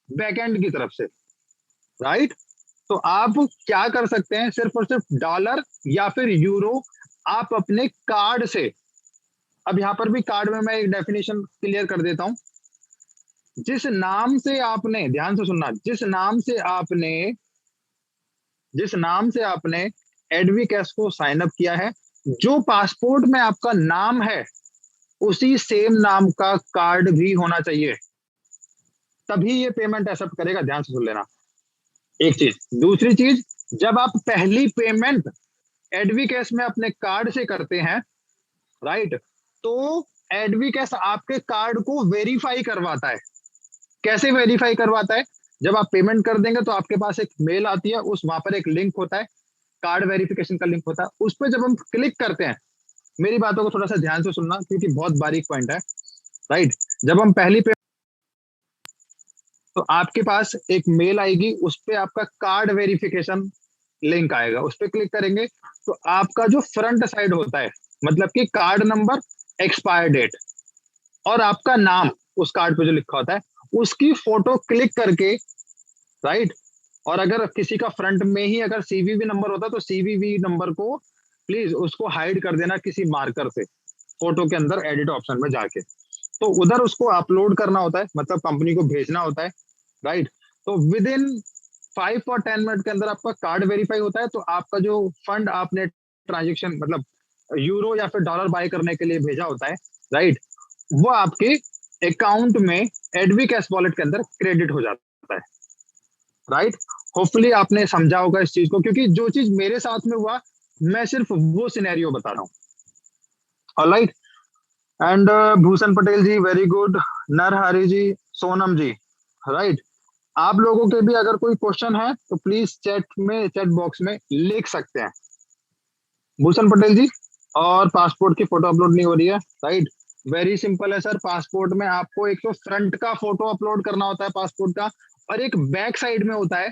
बैकएंड की तरफ से, राइट। तो आप क्या कर सकते हैं, सिर्फ और सिर्फ डॉलर या फिर यूरो आप अपने कार्ड से, अब यहां पर भी कार्ड में मैं एक डेफिनेशन क्लियर कर देता हूं, जिस नाम से आपने, ध्यान से सुनना, जिस नाम से आपने एडवी कैश को साइन अप किया है, जो पासपोर्ट में आपका नाम है उसी सेम नाम का कार्ड भी होना चाहिए, तभी ये पेमेंट एक्सेप्ट करेगा, ध्यान से सुन लेना, एक चीज। दूसरी चीज, जब आप पहली पेमेंट एडवी कैश में अपने कार्ड से करते हैं, राइट, तो एडवी कैश आपके कार्ड को वेरीफाई करवाता है। कैसे वेरीफाई करवाता है, जब आप पेमेंट कर देंगे तो आपके पास एक मेल आती है, उस वहां पर एक लिंक होता है, कार्ड वेरिफिकेशन का लिंक होता है, उस पर जब हम क्लिक करते हैं, मेरी बातों को थोड़ा सा ध्यान से सुनना क्योंकि बहुत बारीक पॉइंट है, राइट। जब हम पहली पे, तो आपके पास एक मेल आएगी, उस पर आपका कार्ड वेरिफिकेशन लिंक आएगा, उस पर क्लिक करेंगे तो आपका जो फ्रंट साइड होता है, मतलब कि कार्ड नंबर, एक्सपायर डेट और आपका नाम उस कार्ड पे जो लिखा होता है उसकी फोटो क्लिक करके, राइट, और अगर किसी का फ्रंट में ही अगर सीवीवी नंबर होता तो सीवीवी नंबर को प्लीज उसको हाइड कर देना किसी मार्कर से, फोटो के अंदर एडिट ऑप्शन में जाके, तो उधर उसको अपलोड करना होता है, मतलब कंपनी को भेजना होता है, राइट। तो विद इन 5 और 10 मिनट के अंदर आपका कार्ड वेरीफाई होता है, तो आपका जो फंड आपने ट्रांजेक्शन मतलब यूरो या फिर डॉलर बाय करने के लिए भेजा होता है, राइट, वो आपके अकाउंट में एडवी कैश वॉलेट के अंदर क्रेडिट हो जाता है, राइट। होपफुली आपने समझा होगा इस चीज को, क्योंकि जो चीज मेरे साथ में हुआ मैं सिर्फ वो सिनेरियो बता रहा हूँ, alright. And Bhushan Patel ji very good, Narhari ji, Sonam ji, right. आप लोगों के भी अगर कोई क्वेश्चन है तो प्लीज चैट बॉक्स में लिख सकते हैं। भूषण पटेल जी, और पासपोर्ट की फोटो अपलोड नहीं हो रही है, राइट, वेरी सिंपल है सर, पासपोर्ट में आपको एक तो फ्रंट का फोटो अपलोड करना होता है पासपोर्ट का, और एक बैक साइड में होता है,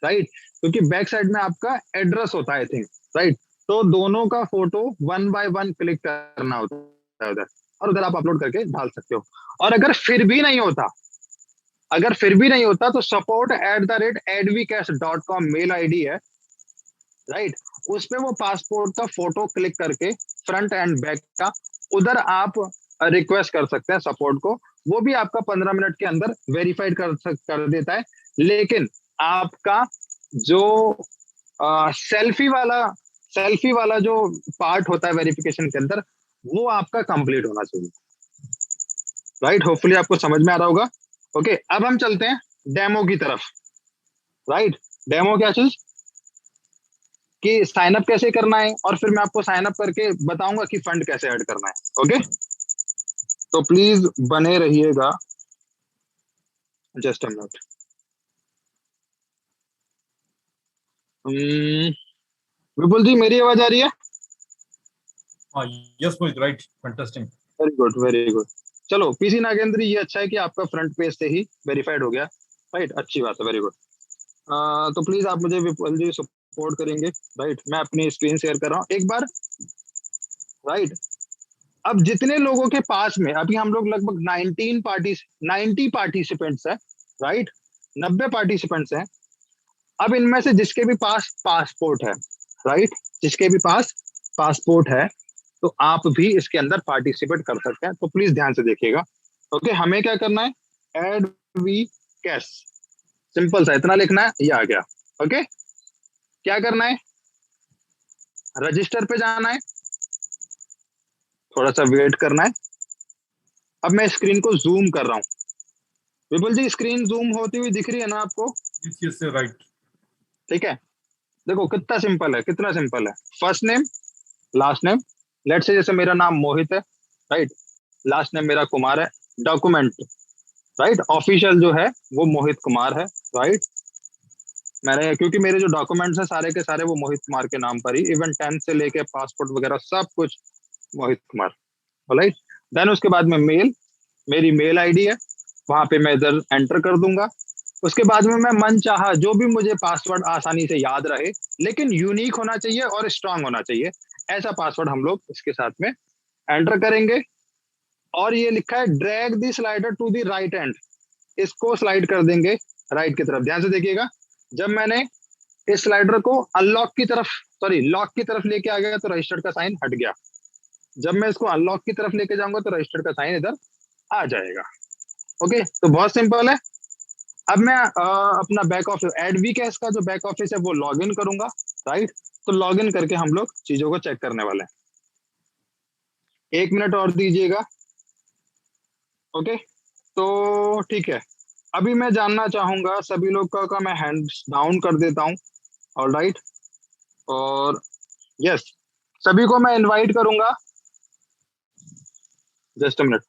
राइट, क्योंकि बैक साइड में आपका एड्रेस होता है, आई थिंक, राइट। तो दोनों का फोटो 1 बाय 1 क्लिक करना होता है उधर, और उधर आप अपलोड करके डाल सकते हो। और अगर फिर भी नहीं होता तो support@advcash.com मेल आईडी है, राइट, उस पे वो पासपोर्ट का फोटो क्लिक करके फ्रंट एंड बैक का उधर आप रिक्वेस्ट कर सकते हैं सपोर्ट को, वो भी आपका 15 मिनट के अंदर वेरीफाइड कर देता है। लेकिन आपका जो सेल्फी वाला जो पार्ट होता है वेरिफिकेशन के अंदर, वो आपका कंप्लीट होना चाहिए, राइट। होपफुली आपको समझ में आ रहा होगा। ओके, अब हम चलते हैं डेमो की तरफ, राइट। डेमो क्या चीज, कि साइन अप कैसे करना है, और फिर मैं आपको साइन अप करके बताऊंगा कि फंड कैसे ऐड करना है। ओके, तो प्लीज बने रहिएगा, जस्ट अ मिनट। विपुल जी, मेरी आवाज आ रही है? Yes Mohit, right, fantastic, very good very good. चलो पीसी नागेंद्र, ये अच्छा है कि आपका फ्रंट पेज से ही वेरीफाइड हो गया, राइट, अच्छी बात है, वेरी गुड। तो प्लीज आप मुझे विपुल जी सपोर्ट करेंगे, राइट। मैं अपनी स्क्रीन शेयर कर रहा हूँ एक बार, राइट। अब जितने लोगों के पास में, अभी हम लोग लगभग 90 पार्टिसिपेंट्स है, राइट, 90 पार्टिसिपेंट्स हैं। अब इनमें से जिसके भी पास पासपोर्ट है, राइट, जिसके भी पास पासपोर्ट है, तो आप भी इसके अंदर पार्टिसिपेट कर सकते हैं। तो प्लीज ध्यान से देखिएगा। ओके, हमें क्या करना है, एड वी कैश, सिंपल सा इतना लिखना है, ये आ गया। ओके, क्या करना है, रजिस्टर पे जाना है, थोड़ा सा वेट करना है, अब मैं स्क्रीन को जूम कर रहा हूँ। विपुल जी स्क्रीन जूम होती हुई दिख रही है ना आपको? Yes right. ठीक है, देखो कितना सिंपल है, कितना सिंपल है। First name, last name, let's say जैसे मेरा नाम मोहित है, राइट, लास्ट नेम मेरा कुमार है, डॉक्यूमेंट, राइट, ऑफिशियल जो है वो मोहित कुमार है, राइट। मैंने, क्योंकि मेरे जो डॉक्यूमेंट्स हैं सारे के सारे वो मोहित कुमार के नाम पर ही, इवन 10th से लेके पासपोर्ट वगैरह सब कुछ मोहित कुमार, राइट। देन उसके बाद में मेल, मेरी मेल आईडी है, वहां पे मैं इधर एंटर कर दूंगा। उसके बाद में मैं मन चाहा जो भी मुझे पासवर्ड आसानी से याद रहे, लेकिन यूनिक होना चाहिए और स्ट्रांग होना चाहिए, ऐसा पासवर्ड हम लोग इसके साथ में एंटर करेंगे। और ये लिखा है drag the slider to the right end, इसको स्लाइड कर देंगे राइट की तरफ। ध्यान से देखिएगा, जब मैंने इस स्लाइडर को अनलॉक की तरफ, सॉरी लॉक की तरफ लेके आ गया तो रजिस्टर्ड का साइन हट गया। जब मैं इसको अनलॉक की तरफ लेके जाऊंगा तो रजिस्टर्ड का साइन इधर आ जाएगा। ओके, तो बहुत सिंपल है। अब मैं अपना बैक ऑफिस, एडवीकैश का जो बैक ऑफिस है वो लॉग इन करूंगा, राइट। तो लॉग इन करके हम लोग चीजों को चेक करने वाले हैं। 1 मिनट और दीजिएगा। ओके, तो ठीक है, अभी मैं जानना चाहूंगा सभी लोग का मैं हैंड्स डाउन कर देता हूं, ऑलराइट। और यस, सभी को मैं इनवाइट करूंगा, जस्ट अ मिनट।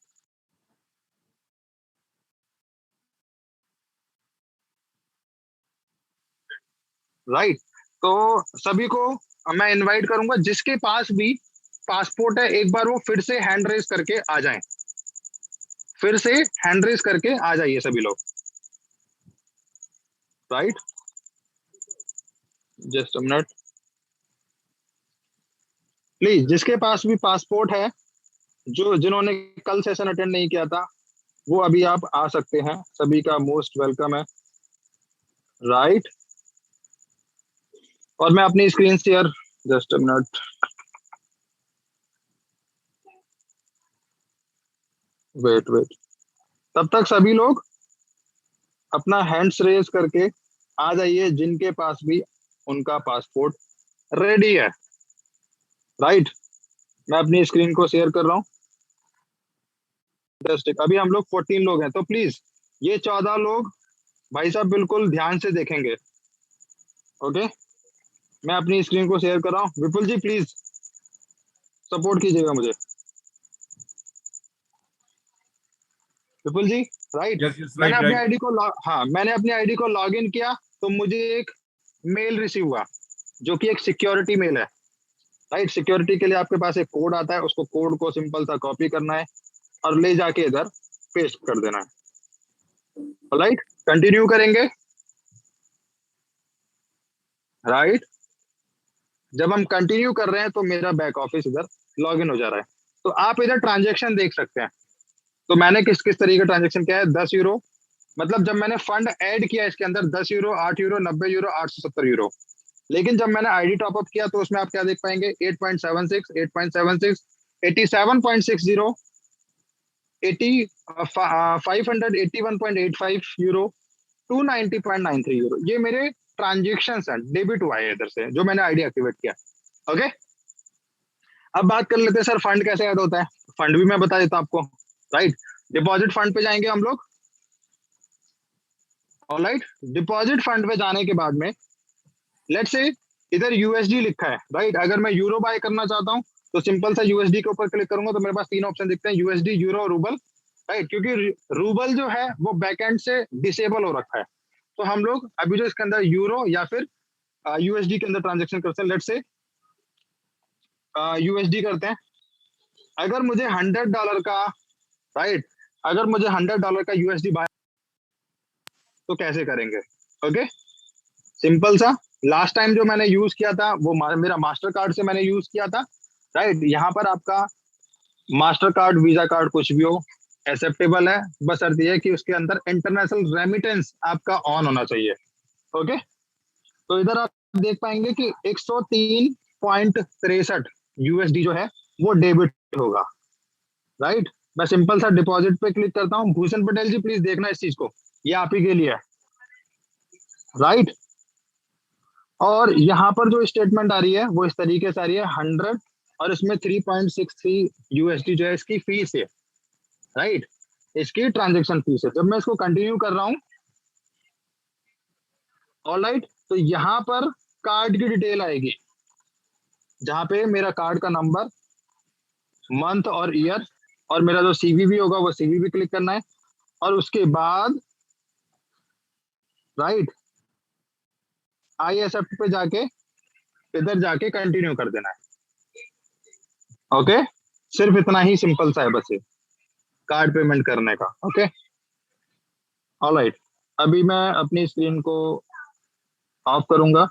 राइट, तो सभी को मैं इनवाइट करूंगा, जिसके पास भी पासपोर्ट है एक बार वो फिर से हैंड रेज करके आ जाएं, फिर से हैंड रेज करके आ जाइए सभी लोग, right, just a minute please. जिसके पास भी पासपोर्ट है, जो जिन्होंने कल सेशन अटेंड नहीं किया था, वो अभी आप आ सकते हैं, सभी का मोस्ट वेलकम है, राइट। और मैं अपनी screen share, just a minute, wait wait, तब तक सभी लोग अपना हैंड्स रेज करके आ जाइए जिनके पास भी उनका पासपोर्ट रेडी है, राइट। मैं अपनी स्क्रीन को शेयर कर रहा हूँ, जस्ट अभी हम लोग 14 लोग हैं, तो प्लीज ये 14 लोग भाई साहब बिल्कुल ध्यान से देखेंगे। ओके, मैं अपनी स्क्रीन को शेयर कर रहा हूँ, विपुल जी प्लीज सपोर्ट कीजिएगा मुझे, विपुल जी, राइट। यस मैंने राइट अपनी राइट। आईडी को हाँ, मैंने अपनी आईडी को लॉग इन किया तो मुझे एक मेल रिसीव हुआ, जो कि एक सिक्योरिटी मेल है, राइट। सिक्योरिटी के लिए आपके पास एक कोड आता है, उसको कोड को सिंपल सा कॉपी करना है और ले जाके इधर पेस्ट कर देना है, राइट। कंटिन्यू करेंगे, राइट। जब हम कंटिन्यू कर रहे हैं तो मेरा बैक ऑफिस इधर लॉग इन हो जा रहा है, तो आप इधर ट्रांजेक्शन देख सकते हैं। तो मैंने किस किस तरीके का ट्रांजेक्शन किया है, 10 यूरो, मतलब जब मैंने फंड ऐड किया इसके अंदर 10 यूरो, 8 यूरो, 90 यूरो, 870 यूरो। लेकिन जब मैंने आईडी टॉपअप किया तो उसमें आप क्या देख पाएंगे, 8.76, 8.76, 87.60, 80, 581.85 यूरो, 290.93 यूरो, ये मेरे ट्रांजेक्शन हैं, डेबिट हुआ है इधर से, जो मैंने आईडी एक्टिवेट किया। ओके, अब बात कर लेते हैं सर फंड कैसे ऐड होता है। फंड भी मैं बता देता हूं आपको, राइट। डिपॉजिट फंड पे जाएंगे हम लोग, ऑलराइट। डिपॉजिट फंड पे जाने के बाद में लेट्स से इधर यूएसडी लिखा है, राइट। अगर मैं यूरो बाय करना चाहता हूं तो सिंपल सा यूएसडी के ऊपर क्लिक करूंगा तो मेरे पास 3 ऑप्शन दिखते हैं, यूएसडी, यूरो, रूबल, राइट। क्योंकि रूबल जो है वो बैकएंड से डिसेबल हो रखा है, तो हम लोग अभी जो इसके अंदर यूरो या फिर यूएसडी के अंदर ट्रांजेक्शन करते हैं। लेट्स से यूएसडी करते हैं। अगर मुझे $100 का, राइट, अगर मुझे $100 का यूएसडी बाय, तो कैसे करेंगे? ओके, सिंपल सा, लास्ट टाइम जो मैंने यूज किया था वो मेरा मास्टर कार्ड से मैंने यूज किया था, राइट। यहाँ पर आपका मास्टर कार्ड, वीजा कार्ड, कुछ भी हो एक्सेप्टेबल है, बस अर्थ ये है कि उसके अंदर इंटरनेशनल रेमिटेंस आपका ऑन होना चाहिए। ओके, तो इधर आप देख पाएंगे कि 103.63 यूएसडी जो है वो डेबिट होगा, राइट। मैं सिंपल सा डिपॉजिट पे क्लिक करता हूँ। भूषण पटेल जी प्लीज देखना इस चीज को, ये आप ही के लिए है, राइट। और यहाँ पर जो स्टेटमेंट आ रही है वो इस तरीके से आ रही है, 100, और इसमें 3.63 यूएसडी जो है इसकी फीस है, राइट, इसकी ट्रांजेक्शन फीस है। जब मैं इसको कंटिन्यू कर रहा हूं, ऑलराइट, तो यहाँ पर कार्ड की डिटेल आएगी, जहां पे मेरा कार्ड का नंबर, मंथ और ईयर, और मेरा जो सीवीवी होगा वो सीवीवी क्लिक करना है, और उसके बाद राइट ISFT पे जाके इधर जाके कंटिन्यू कर देना है। ओके, सिर्फ इतना ही सिंपल सा है बस ये कार्ड पेमेंट करने का। ओके, ऑलराइट, अभी मैं अपनी स्क्रीन को ऑफ करूंगा।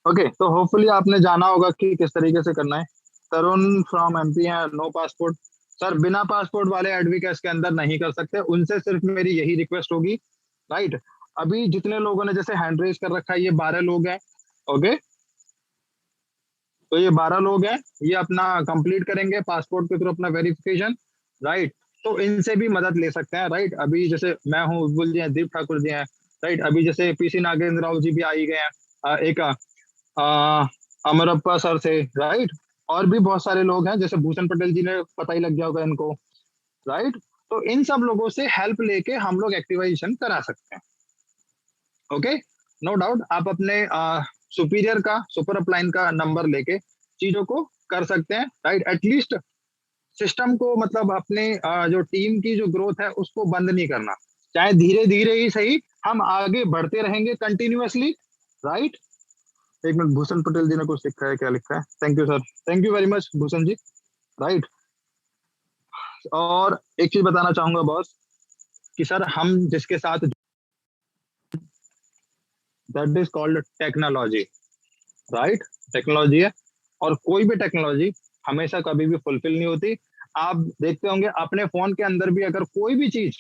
ओके, तो होपफुली आपने जाना होगा कि किस तरीके से करना है। तरुण फ्रॉम MP है, नो पासपोर्ट। सर, बिना पासपोर्ट वाले एडविकेस के अंदर नहीं कर सकते, उनसे सिर्फ मेरी यही रिक्वेस्ट होगी। राइट, अभी जितने लोगों ने जैसे हैंड रेज कर रखा है, ये 12 लोग हैं। ओके, तो ये 12 लोग हैं, ये अपना कंप्लीट करेंगे पासपोर्ट के थ्रू अपना वेरिफिकेशन। राइट, तो इनसे भी मदद ले सकते हैं। राइट, अभी जैसे मैं हूँ, विपुल जी हैं, दीप ठाकुर जी हैं। राइट, अभी जैसे PC नागेंद्र राव जी भी आ ही गए हैं, एक अमरप्पा सर से। राइट, और भी बहुत सारे लोग हैं, जैसे भूषण पटेल जी ने, पता ही लग गया होगा इनको। राइट, तो इन सब लोगों से हेल्प लेके हम लोग एक्टिवाइजेशन करा सकते हैं। ओके, नो डाउट, आप अपने सुपीरियर का, सुपर अपलाइन का नंबर लेके चीजों को कर सकते हैं। राइट, एटलीस्ट सिस्टम को, मतलब अपने जो टीम की जो ग्रोथ है उसको बंद नहीं करना, चाहे धीरे धीरे ही सही, हम आगे बढ़ते रहेंगे कंटिन्यूअसली। राइट, एक मिनट, भूषण पटेल जी ने कुछ लिखा है, क्या लिखा है? Thank you sir, thank you very much Bhushan ji. Right, और एक चीज बताना चाहूंगा बॉस, कि सर हम जिसके साथ, that is called technology. Right, technology है, और कोई भी टेक्नोलॉजी हमेशा कभी भी फुलफिल नहीं होती। आप देखते होंगे अपने फोन के अंदर भी अगर कोई भी चीज,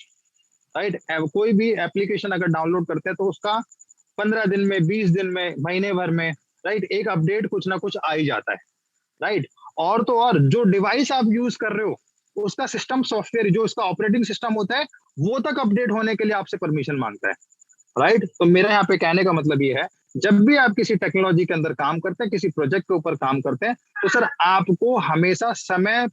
राइट, कोई भी एप्लीकेशन अगर डाउनलोड करते हैं तो उसका 15 दिन में, 20 दिन में, महीने भर में, राइट, एक अपडेट कुछ ना कुछ आ ही जाता है। राइट, और तो और जो डिवाइस आप यूज कर रहे हो उसका सिस्टम सॉफ्टवेयर, जो उसका ऑपरेटिंग सिस्टम होता है, वो तक अपडेट होने के लिए आपसे परमिशन मांगता है। राइट, तो मेरा यहाँ पे कहने का मतलब ये है, जब भी आप किसी टेक्नोलॉजी के अंदर काम करते हैं, किसी प्रोजेक्ट के ऊपर काम करते हैं, तो सर आपको हमेशा समय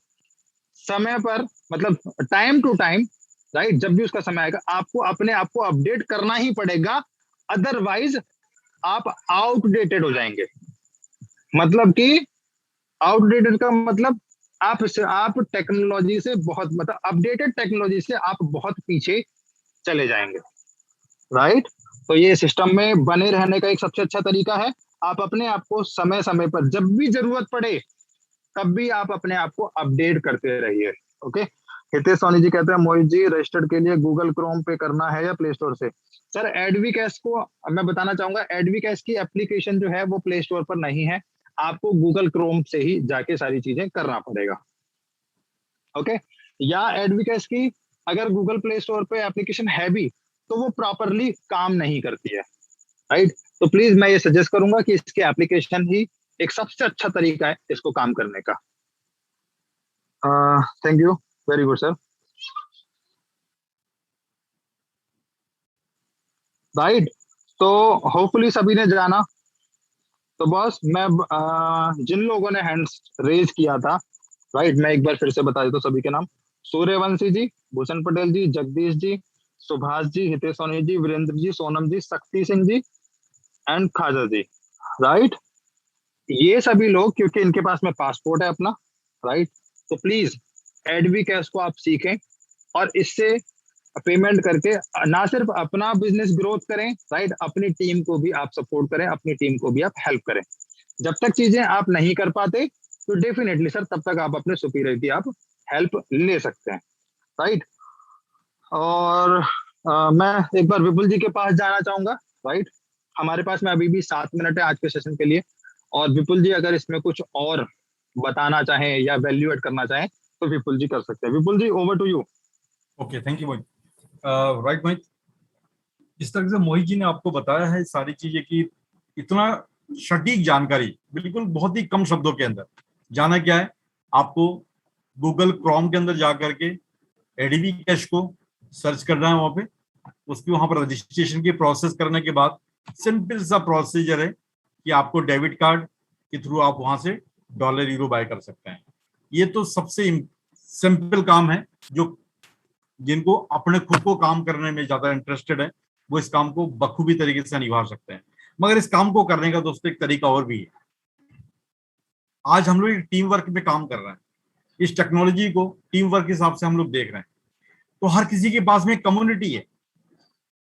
समय पर, मतलब टाइम टू टाइम, राइट, जब भी उसका समय आएगा आपको अपने आप को अपडेट करना ही पड़ेगा, अदरवाइज आप आउटडेटेड हो जाएंगे। मतलब कि आउटडेटेड का मतलब आप टेक्नोलॉजी से बहुत, मतलब अपडेटेड टेक्नोलॉजी से आप बहुत पीछे चले जाएंगे। राइट, तो ये सिस्टम में बने रहने का एक सबसे अच्छा तरीका है, आप अपने आप को समय समय पर जब भी जरूरत पड़े तब भी आप अपने आप को अपडेट करते रहिए। ओके, हितेश सोनी जी कहते हैं, मोहित जी रजिस्टर्ड के लिए गूगल क्रोम पे करना है या प्ले स्टोर से? सर, एडवीकैश को मैं बताना चाहूंगा, एडवीकैश की एप्लीकेशन जो है वो प्ले स्टोर पर नहीं है, आपको गूगल क्रोम से ही जाके सारी चीजें करना पड़ेगा। ओके, या एडवीकैश की अगर गूगल प्ले स्टोर पे एप्लीकेशन है भी तो वो प्रॉपरली काम नहीं करती है। राइट, तो प्लीज मैं ये सजेस्ट करूंगा कि इसकी एप्लीकेशन ही एक सबसे अच्छा तरीका है इसको काम करने का। Thank you, very good sir. Right, तो होपफुली सभी ने जाना। तो बस मैं जिन लोगों ने हैंड्स रेज किया था, राइट, मैं एक बार फिर से बता देता हूँ सभी के नाम। सूर्यवंशी जी, भूषण पटेल जी, जगदीश जी, सुभाष जी, हितेश सोनी जी, वीरेंद्र जी, सोनम जी, शक्ति सिंह जी एंड खाजा जी। राइट, ये सभी लोग, क्योंकि इनके पास में पासपोर्ट है अपना, राइट, तो प्लीज एडवीकैश को आप सीखें, और इससे पेमेंट करके ना सिर्फ अपना बिजनेस ग्रोथ करें, राइट, अपनी टीम को भी आप सपोर्ट करें, अपनी टीम को भी आप हेल्प करें। जब तक चीजें आप नहीं कर पाते तो डेफिनेटली सर तब तक आप अपने सुपीरियर की आप हेल्प ले सकते हैं। राइट, और मैं एक बार विपुल जी के पास जाना चाहूंगा। राइट, हमारे पास में अभी भी 7 मिनट है आज के सेशन के लिए, और विपुल जी अगर इसमें कुछ और बताना चाहें या वैल्यू एड करना चाहें तो विपुल जी कर सकते हैं। Vipul ji, over to you. Okay, thank you Mohit. Right Mohit, जिस तरह से मोहित जी ने आपको बताया है सारी चीजें की, इतना सटीक जानकारी बिल्कुल बहुत ही कम शब्दों के अंदर। जाना क्या है, आपको गूगल क्रोम के अंदर जाकर के एडवीकैश को सर्च करना है, वहां पे उसकी वहां पर रजिस्ट्रेशन की प्रोसेस करने के बाद सिंपल सा प्रोसीजर है कि आपको डेबिट कार्ड के थ्रू आप वहां से डॉलर यूरो बाय कर सकते हैं। ये तो सबसे सिंपल काम है, जो जिनको अपने खुद को काम करने में ज्यादा इंटरेस्टेड है वो इस काम को बखूबी तरीके से निभा सकते हैं। मगर इस काम को करने का दोस्तों एक तरीका और भी है। आज हम लोग टीम वर्क में काम कर रहे हैं, इस टेक्नोलॉजी को टीम वर्क के हिसाब से हम लोग देख रहे हैं। तो हर किसी के पास में कम्युनिटी है,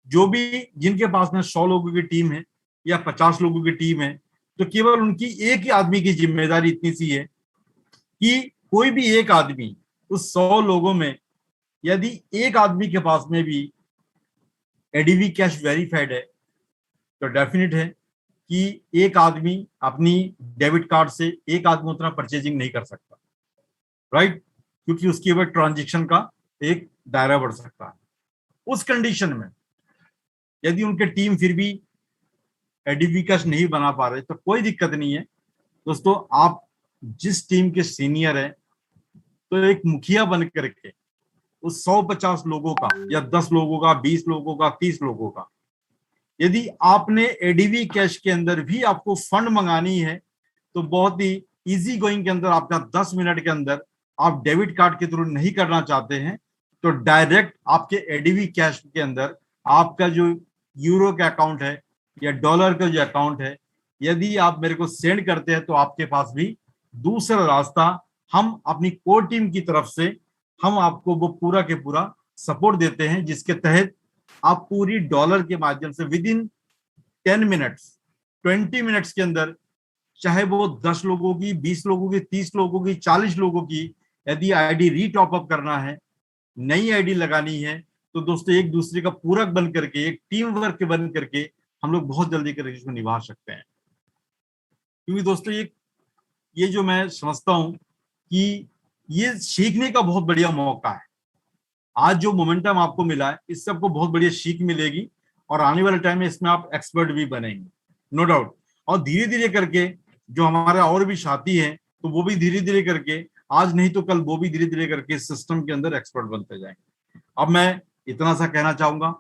जो भी जिनके पास में 100 लोगों की टीम है या 50 लोगों की टीम है, तो केवल उनकी एक ही आदमी की जिम्मेदारी इतनी सी है कि कोई भी एक आदमी उस 100 लोगों में, यदि एक आदमी के पास में भी एडीवी कैश वेरीफाइड है तो डेफिनेट है कि एक आदमी अपनी डेबिट कार्ड से एक आदमी उतना परचेजिंग नहीं कर सकता, राइट, क्योंकि उसकी वह ट्रांजेक्शन का एक दायरा बढ़ सकता है। उस कंडीशन में यदि उनके टीम फिर भी एडीवी कैश नहीं बना पा रहे तो कोई दिक्कत नहीं है दोस्तों। आप जिस टीम के सीनियर है तो एक मुखिया बन करके उस 150 लोगों का या 10 लोगों का, 20 लोगों का, 30 लोगों का, यदि आपने एडीवी कैश के अंदर भी आपको फंड मंगानी है तो बहुत ही इजी गोइंग के अंदर आपका 10 मिनट के अंदर आप डेबिट कार्ड के थ्रू नहीं करना चाहते हैं तो डायरेक्ट आपके एडीवी कैश के अंदर आपका जो यूरो का अकाउंट है या डॉलर का जो अकाउंट है, यदि आप मेरे को सेंड करते हैं तो आपके पास भी दूसरा रास्ता हम अपनी कोर टीम की तरफ से हम आपको वो पूरा के पूरा सपोर्ट देते हैं, जिसके तहत आप पूरी डॉलर के माध्यम से विद इन 10 मिनट्स 20 मिनट्स के अंदर, चाहे वो 10 लोगों की, 20 लोगों की, 30 लोगों की, 40 लोगों की, यदि आईडी रीटॉप अप करना है, नई आईडी लगानी है, तो दोस्तों एक दूसरे का पूरक बन करके, एक टीम वर्क बन करके हम लोग बहुत जल्दी करके इसको निभा सकते हैं। क्योंकि दोस्तों ये जो मैं समझता हूं कि ये सीखने का बहुत बढ़िया मौका है। आज जो मोमेंटम आपको मिला है इससे आपको बहुत बढ़िया सीख मिलेगी और आने वाले टाइम में इसमें आप एक्सपर्ट भी बनेंगे, नो डाउट। और धीरे धीरे करके जो हमारे और भी साथी हैं तो वो भी धीरे धीरे करके, आज नहीं तो कल वो भी धीरे धीरे करके इस सिस्टम के अंदर एक्सपर्ट बनते जाएंगे। अब मैं इतना सा कहना चाहूंगा,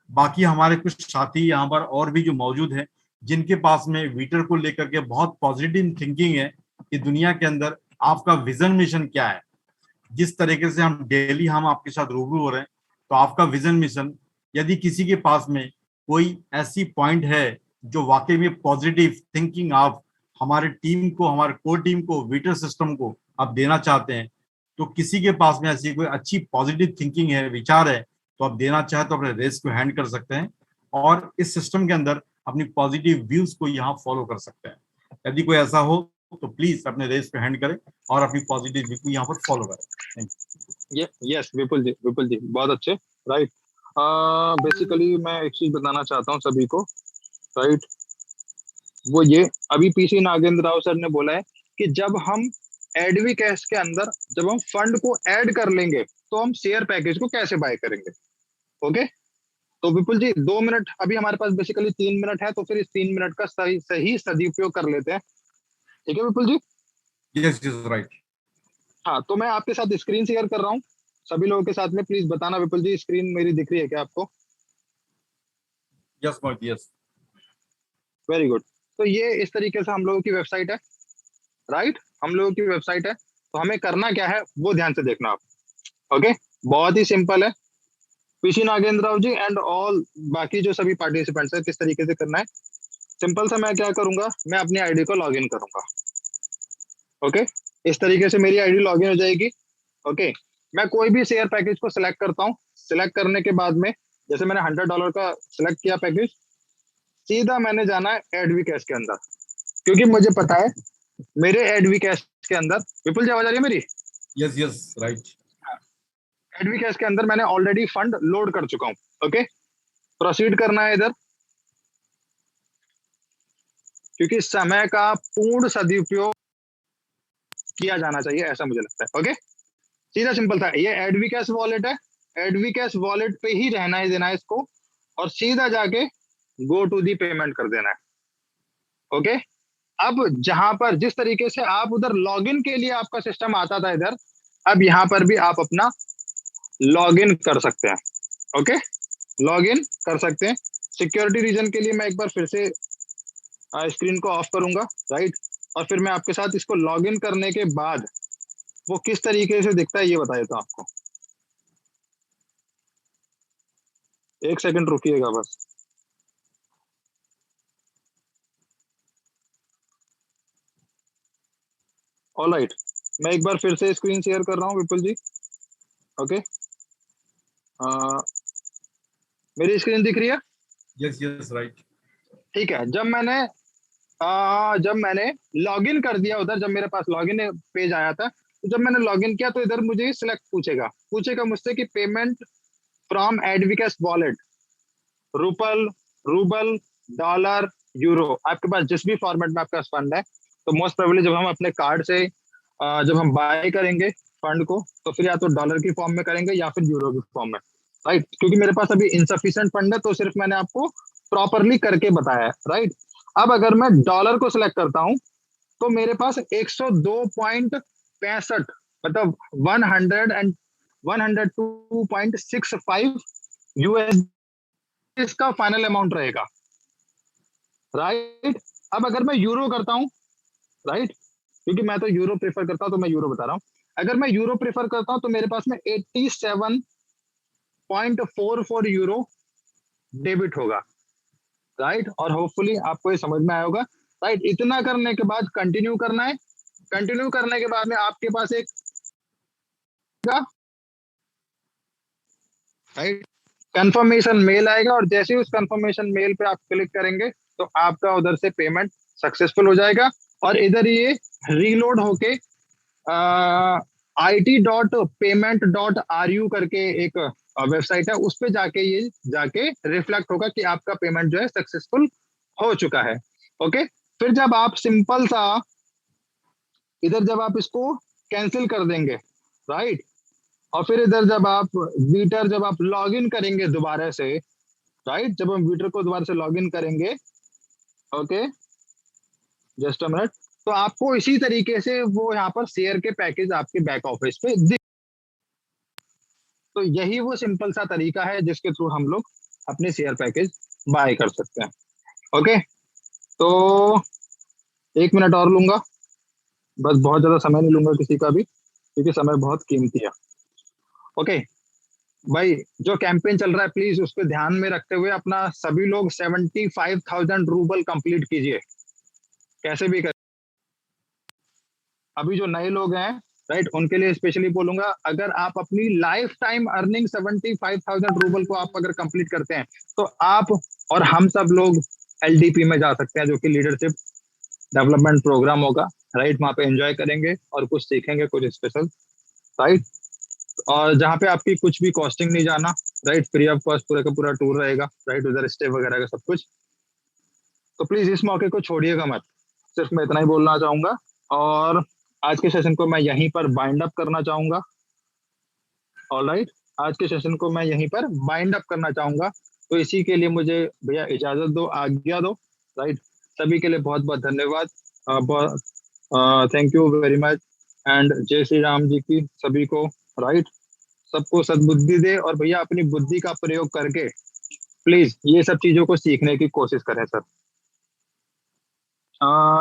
बाकी हमारे कुछ साथी यहाँ पर और भी जो मौजूद है जिनके पास में वीटर को लेकर के बहुत पॉजिटिव थिंकिंग है कि दुनिया के अंदर आपका विजन मिशन क्या है। जिस तरीके से हम डेली हम आपके साथ रूबरू हो रहे हैं, तो आपका विजन मिशन, यदि किसी के पास में कोई ऐसी पॉइंट है जो वाकई में पॉजिटिव थिंकिंग आप हमारे टीम को, हमारे कोर टीम को, वीटर सिस्टम को आप देना चाहते हैं, तो किसी के पास में ऐसी कोई अच्छी पॉजिटिव थिंकिंग है, विचार है, तो आप देना चाहे तो अपने रेस को हैंड कर सकते हैं और इस सिस्टम के अंदर अपनी पॉजिटिव व्यूज को यहाँ फॉलो कर सकते हैं। यदि कोई ऐसा हो तो प्लीज अपने रेस पे हैंड करें और अपनी पॉजिटिव व्यू को यहाँ पर फॉलो करें। यस विपुल जी बहुत अच्छे, राइट। बेसिकली मैं एक चीज बताना चाहता हूँ सभी को, राइट, वो ये अभी पीसी नागेंद्र राव सर ने बोला है कि जब हम एडवी कैश के अंदर जब हम फंड को ऐड कर लेंगे तो हम शेयर पैकेज को कैसे बाय करेंगे। ओके, तो विपुल जी 2 मिनट, अभी हमारे पास बेसिकली 3 मिनट है, तो फिर इस 3 मिनट का सही सदुपयोग कर लेते हैं, ठीक है विपुल जी? Yes right. हाँ, तो मैं आपके साथ स्क्रीन शेयर कर रहा हूँ सभी लोगों के साथ में, प्लीज बताना विपुल जी स्क्रीन मेरी दिख रही है क्या आपको? यस मोहित, यस, वेरी गुड। तो ये इस तरीके से हम लोगों की वेबसाइट है, राइट, हम लोगों की वेबसाइट है। तो हमें करना क्या है वो ध्यान से देखना आप, ओके, बहुत ही सिंपल है। PC Nagendra Rao ji and all बाकी जो सभी पार्टिसिपेंट्स है, किस तरीके से करना है, सिंपल सा मैं क्या करूंगा, मैं अपनी आईडी को लॉगिन करूंगा। ओके, इस तरीके से मेरी आईडी लॉगिन हो जाएगी। ओके, मैं कोई भी शेयर पैकेज को सिलेक्ट करता हूँ। सिलेक्ट करने के बाद में जैसे मैंने $100 का सिलेक्ट किया पैकेज, सीधा मैंने जाना है एडवी कैश के अंदर, क्योंकि मुझे पता है मेरे एडवी कैश के अंदर, विपुल जी आवाज आ रही है मेरी? Yes right. एडवी कैश के अंदर मैंने ऑलरेडी फंड लोड कर चुका हूँ। ओके, प्रोसीड करना है इधर, क्योंकि समय का पूर्ण सदुपयोग किया जाना चाहिए, ऐसा मुझे लगता है। ओके, सीधा सिंपल था, ये एडवी कैश वॉलेट है, एडवी कैश वॉलेट पे ही रहना है, देना है इसको, और सीधा जाके गो टू दी पेमेंट कर देना है। ओके, अब जहां पर जिस तरीके से आप उधर लॉगिन के लिए आपका सिस्टम आता था इधर, अब यहां पर भी आप अपना लॉगिन कर सकते हैं। ओके, लॉगिन कर सकते हैं। सिक्योरिटी रीजन के लिए मैं एक बार फिर से स्क्रीन को ऑफ करूंगा, राइट। और फिर मैं आपके साथ इसको लॉगिन करने के बाद वो किस तरीके से दिखता है ये बता देता हूँ आपको। एक सेकंड रुकिएगा बस। ऑलराइट, मैं एक बार फिर से स्क्रीन शेयर कर रहा हूँ विपुल जी। ओके, मेरी स्क्रीन दिख रही है? Yes yes right. ठीक है, जब मैंने लॉगिन कर दिया उधर, जब मेरे पास लॉगिन पेज आया था, तो जब मैंने लॉगिन किया तो इधर मुझे सिलेक्ट पूछेगा मुझसे कि पेमेंट फ्रॉम एडविकस वॉलेट, रूपल, रूबल, डॉलर, यूरो, आपके पास जिस भी फॉर्मेट में आपका फंड है। तो मोस्ट प्रोबेबली जब हम अपने कार्ड से जब हम बाय करेंगे फंड को, तो फिर या तो डॉलर की फॉर्म में करेंगे या फिर यूरो की फॉर्म में, राइट। क्योंकि मेरे पास अभी इंसफिशिएंट फंड है, तो सिर्फ मैंने आपको प्रॉपरली करके बताया है, राइट। अब अगर मैं डॉलर को सिलेक्ट करता हूं तो मेरे पास 102.65 मतलब 102.65 यूएस इसका फाइनल अमाउंट रहेगा, राइट। अब अगर मैं यूरो करता हूं, राइट, क्योंकि मैं तो यूरो प्रेफर करता हूं तो मैं यूरो बता रहा हूं। अगर मैं यूरो प्रेफर करता हूं तो मेरे पास में 87.44 यूरो डेबिट होगा, राइट। और होपफुली आपको ये समझ में आया होगा, राइट। इतना करने के बाद कंटिन्यू करना है। कंटिन्यू करने के बाद में आपके पास एक, राइट, कंफर्मेशन मेल आएगा, और जैसे ही उस कंफर्मेशन मेल पे आप क्लिक करेंगे तो आपका उधर से पेमेंट सक्सेसफुल हो जाएगा। और इधर ये रीलोड होके it.payment.ru करके एक वेबसाइट है, उस पे जाके ये जाके रिफ्लेक्ट होगा कि आपका पेमेंट जो है सक्सेसफुल हो चुका है। ओके, फिर जब आप सिंपल सा इधर जब आप इसको कैंसिल कर देंगे, राइट, और फिर इधर जब आप वीटर जब आप लॉग इन करेंगे दोबारा से, राइट, जब हम वीटर को दोबारा से लॉग इन करेंगे, ओके, जस्ट अ मिनट, तो आपको इसी तरीके से वो यहाँ पर शेयर के पैकेज आपके बैक ऑफिस पे दिख। तो यही वो सिंपल सा तरीका है जिसके थ्रू हम लोग अपने शेयर पैकेज बाय कर सकते हैं। ओके, तो 1 मिनट और लूंगा बस, बहुत ज्यादा समय नहीं लूंगा किसी का भी, क्योंकि समय बहुत कीमती है। ओके भाई, जो कैंपेन चल रहा है प्लीज उस पर ध्यान में रखते हुए अपना सभी लोग 75,000 रूबल कंप्लीट कीजिए कैसे भी कर। अभी जो नए लोग हैं, राइट, उनके लिए स्पेशली बोलूंगा, अगर आप अपनी लाइफ टाइम अर्निंग 75,000 रूबल को आप अगर कंप्लीट करते हैं तो आप और हम सब लोग एलडीपी में जा सकते हैं, जो कि लीडरशिप डेवलपमेंट प्रोग्राम होगा, राइट। वहां पे एंजॉय करेंगे और कुछ सीखेंगे, कुछ स्पेशल, राइट। और जहाँ पे आपकी कुछ भी कॉस्टिंग नहीं जाना, राइट, फ्री ऑफ कॉस्ट पूरा का पूरा टूर रहेगा, राइट, उधर स्टे वगैरह का सब कुछ। तो प्लीज इस मौके को छोड़िएगा मत, सिर्फ मैं इतना ही बोलना चाहूंगा। और आज के सेशन को मैं यहीं पर बाइंड अप करना चाहूंगा। ऑलराइट, आज के सेशन को मैं यहीं पर बाइंड अप करना चाहूंगा। तो इसी के लिए मुझे भैया इजाजत दो, आज्ञा दो, राइट। सभी के लिए बहुत बहुत धन्यवाद, thank you very much, and जय श्री राम जी की सभी को, राइट। सबको सद्बुद्धि दे, और भैया अपनी बुद्धि का प्रयोग करके प्लीज ये सब चीजों को सीखने की कोशिश करें सर।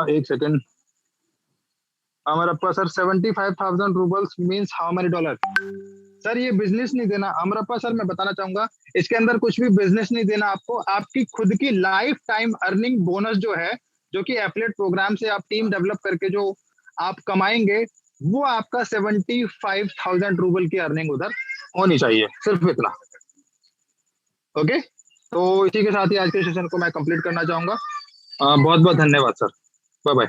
एक second, Amarappa sir, 75,000 roubles means how many dollar? Sir ये बिजनेस नहीं देना अमरप्पा सर, मैं बताना चाहूंगा इसके अंदर कुछ भी बिजनेस नहीं देना आपको। आपकी खुद की लाइफ टाइम अर्निंग बोनस जो है, जो कि एफिलिएट प्रोग्राम से आप टीम डेवलप करके जो आप कमाएंगे, वो आपका 75,000 रूबल की अर्निंग उधर होनी चाहिए, सिर्फ इतना। ओके, तो इसी के साथ ही आज के सेशन को मैं कंप्लीट करना चाहूंगा। बहुत बहुत धन्यवाद सर, बाय बाय।